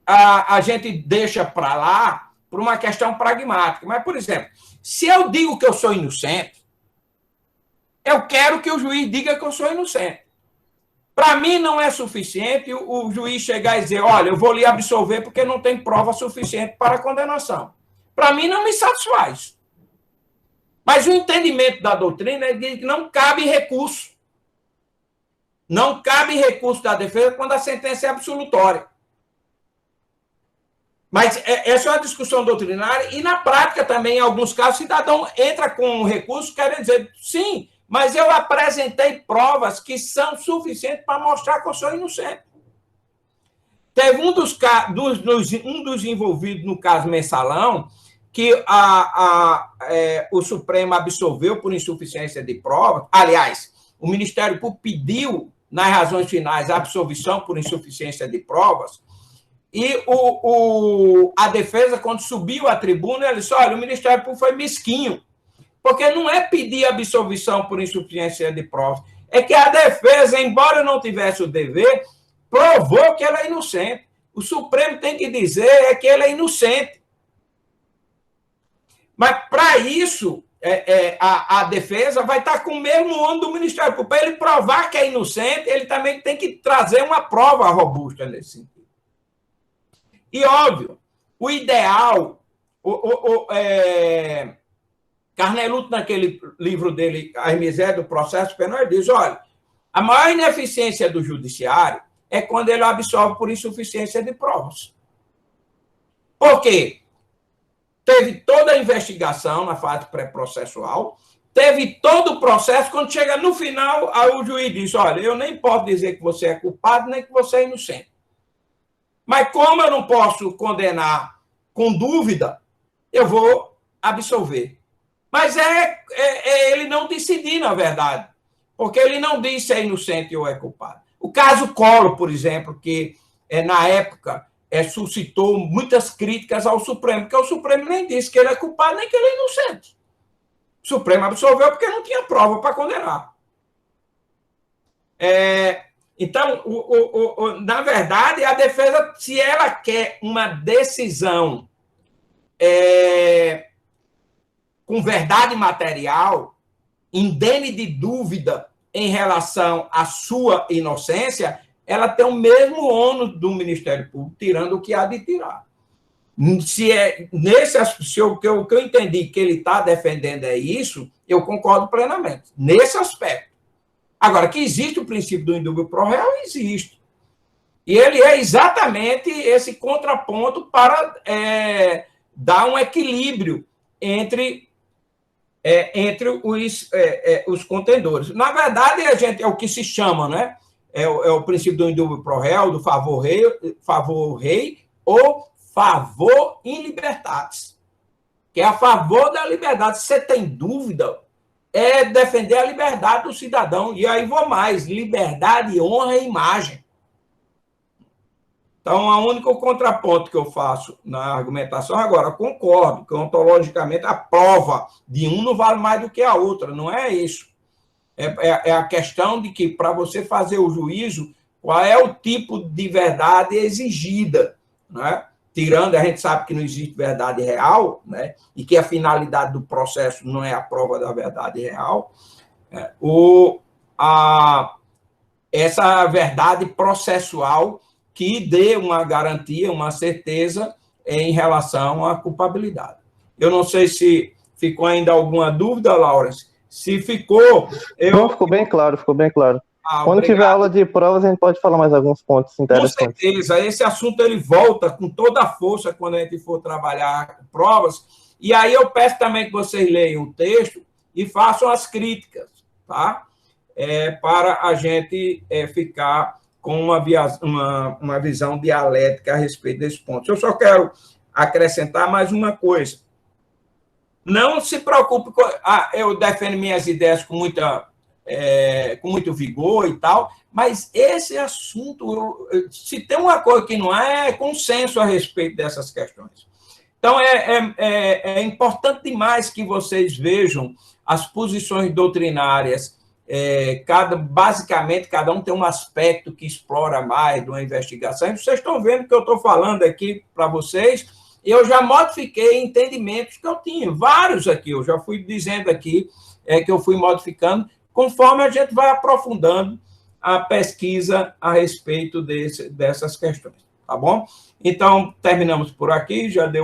a gente deixa para lá por uma questão pragmática. Mas, por exemplo, se eu digo que eu sou inocente, eu quero que o juiz diga que eu sou inocente. Para mim, não é suficiente o juiz chegar e dizer, olha, eu vou lhe absolver porque não tem prova suficiente para a condenação. Para mim, não me satisfaz. Mas o entendimento da doutrina é de que não cabe recurso. Não cabe recurso da defesa quando a sentença é absolutória. Mas essa é uma discussão doutrinária e, na prática, também, em alguns casos, o cidadão entra com um recurso querendo dizer, sim, mas eu apresentei provas que são suficientes para mostrar que eu sou inocente. Teve um dos envolvidos no caso Mensalão, que o Supremo absolveu por insuficiência de prova. Aliás, o Ministério Público pediu, nas razões finais, a absolvição por insuficiência de provas. E a defesa, quando subiu à tribuna, ela disse, olha, o Ministério Público foi mesquinho, porque não é pedir absolvição por insuficiência de provas, é que a defesa, embora não tivesse o dever, provou que ela é inocente. O Supremo tem que dizer que ele é inocente. Mas, para isso, a defesa vai estar com o mesmo ônus do Ministério Público. Para ele provar que é inocente, ele também tem que trazer uma prova robusta nesse sentido. E, óbvio, o ideal, Carneluto, naquele livro dele, A Miséria do Processo Penal, ele diz, olha, a maior ineficiência do judiciário é quando ele absolve por insuficiência de provas. Por quê? Teve toda a investigação na fase pré-processual, teve todo o processo, quando chega no final, aí o juiz diz, olha, eu nem posso dizer que você é culpado, nem que você é inocente. Mas como eu não posso condenar com dúvida, eu vou absolver. Mas ele não decidir, na verdade, porque ele não diz se é inocente ou é culpado. O caso Collor, por exemplo, que na época suscitou muitas críticas ao Supremo, porque o Supremo nem disse que ele é culpado, nem que ele é inocente. O Supremo absolveu porque não tinha prova para condenar. Então, na verdade, a defesa, se ela quer uma decisão com verdade material, indene de dúvida em relação à sua inocência, ela tem o mesmo ônus do Ministério Público, tirando o que há de tirar. O que eu entendi que ele está defendendo é isso, eu concordo plenamente, nesse aspecto. Agora, que existe o princípio do indúbio pro réu, existe. E ele é exatamente esse contraponto para dar um equilíbrio entre os contendores. Na verdade, é o que se chama, né? É o princípio do indúbio pro réu, do favor rei ou favor in libertatis, que é a favor da liberdade. Se você tem dúvida, é defender a liberdade do cidadão. E aí vou mais, liberdade, honra e imagem. Então, o único contraponto que eu faço na argumentação, agora, concordo que, ontologicamente, a prova de um não vale mais do que a outra, não é isso. É a questão de que, para você fazer o juízo, qual é o tipo de verdade exigida, né? Tirando, a gente sabe que não existe verdade real, né? E que a finalidade do processo não é a prova da verdade real, essa verdade processual que dê uma garantia, uma certeza em relação à culpabilidade. Eu não sei se ficou ainda alguma dúvida, Laurence. Se ficou... Não, ficou bem claro, ficou bem claro. Quando obrigado. tiver aula de provas, a gente pode falar mais alguns pontos interessantes. Com certeza, esse assunto ele volta com toda a força quando a gente for trabalhar com provas. E aí eu peço também que vocês leiam o texto e façam as críticas, tá? Para a gente ficar com uma visão dialética a respeito desse ponto. Eu só quero acrescentar mais uma coisa. Não se preocupe com... eu defendo minhas ideias com muito vigor e tal, mas esse assunto, se tem uma coisa que não é consenso a respeito dessas questões. Então, é importante demais que vocês vejam as posições doutrinárias. Basicamente, cada um tem um aspecto que explora mais de uma investigação. E vocês estão vendo que eu estou falando aqui para vocês, eu já modifiquei entendimentos que eu tinha, vários aqui, eu já fui dizendo aqui que eu fui modificando, conforme a gente vai aprofundando a pesquisa a respeito dessas questões, tá bom? Então, terminamos por aqui, já deu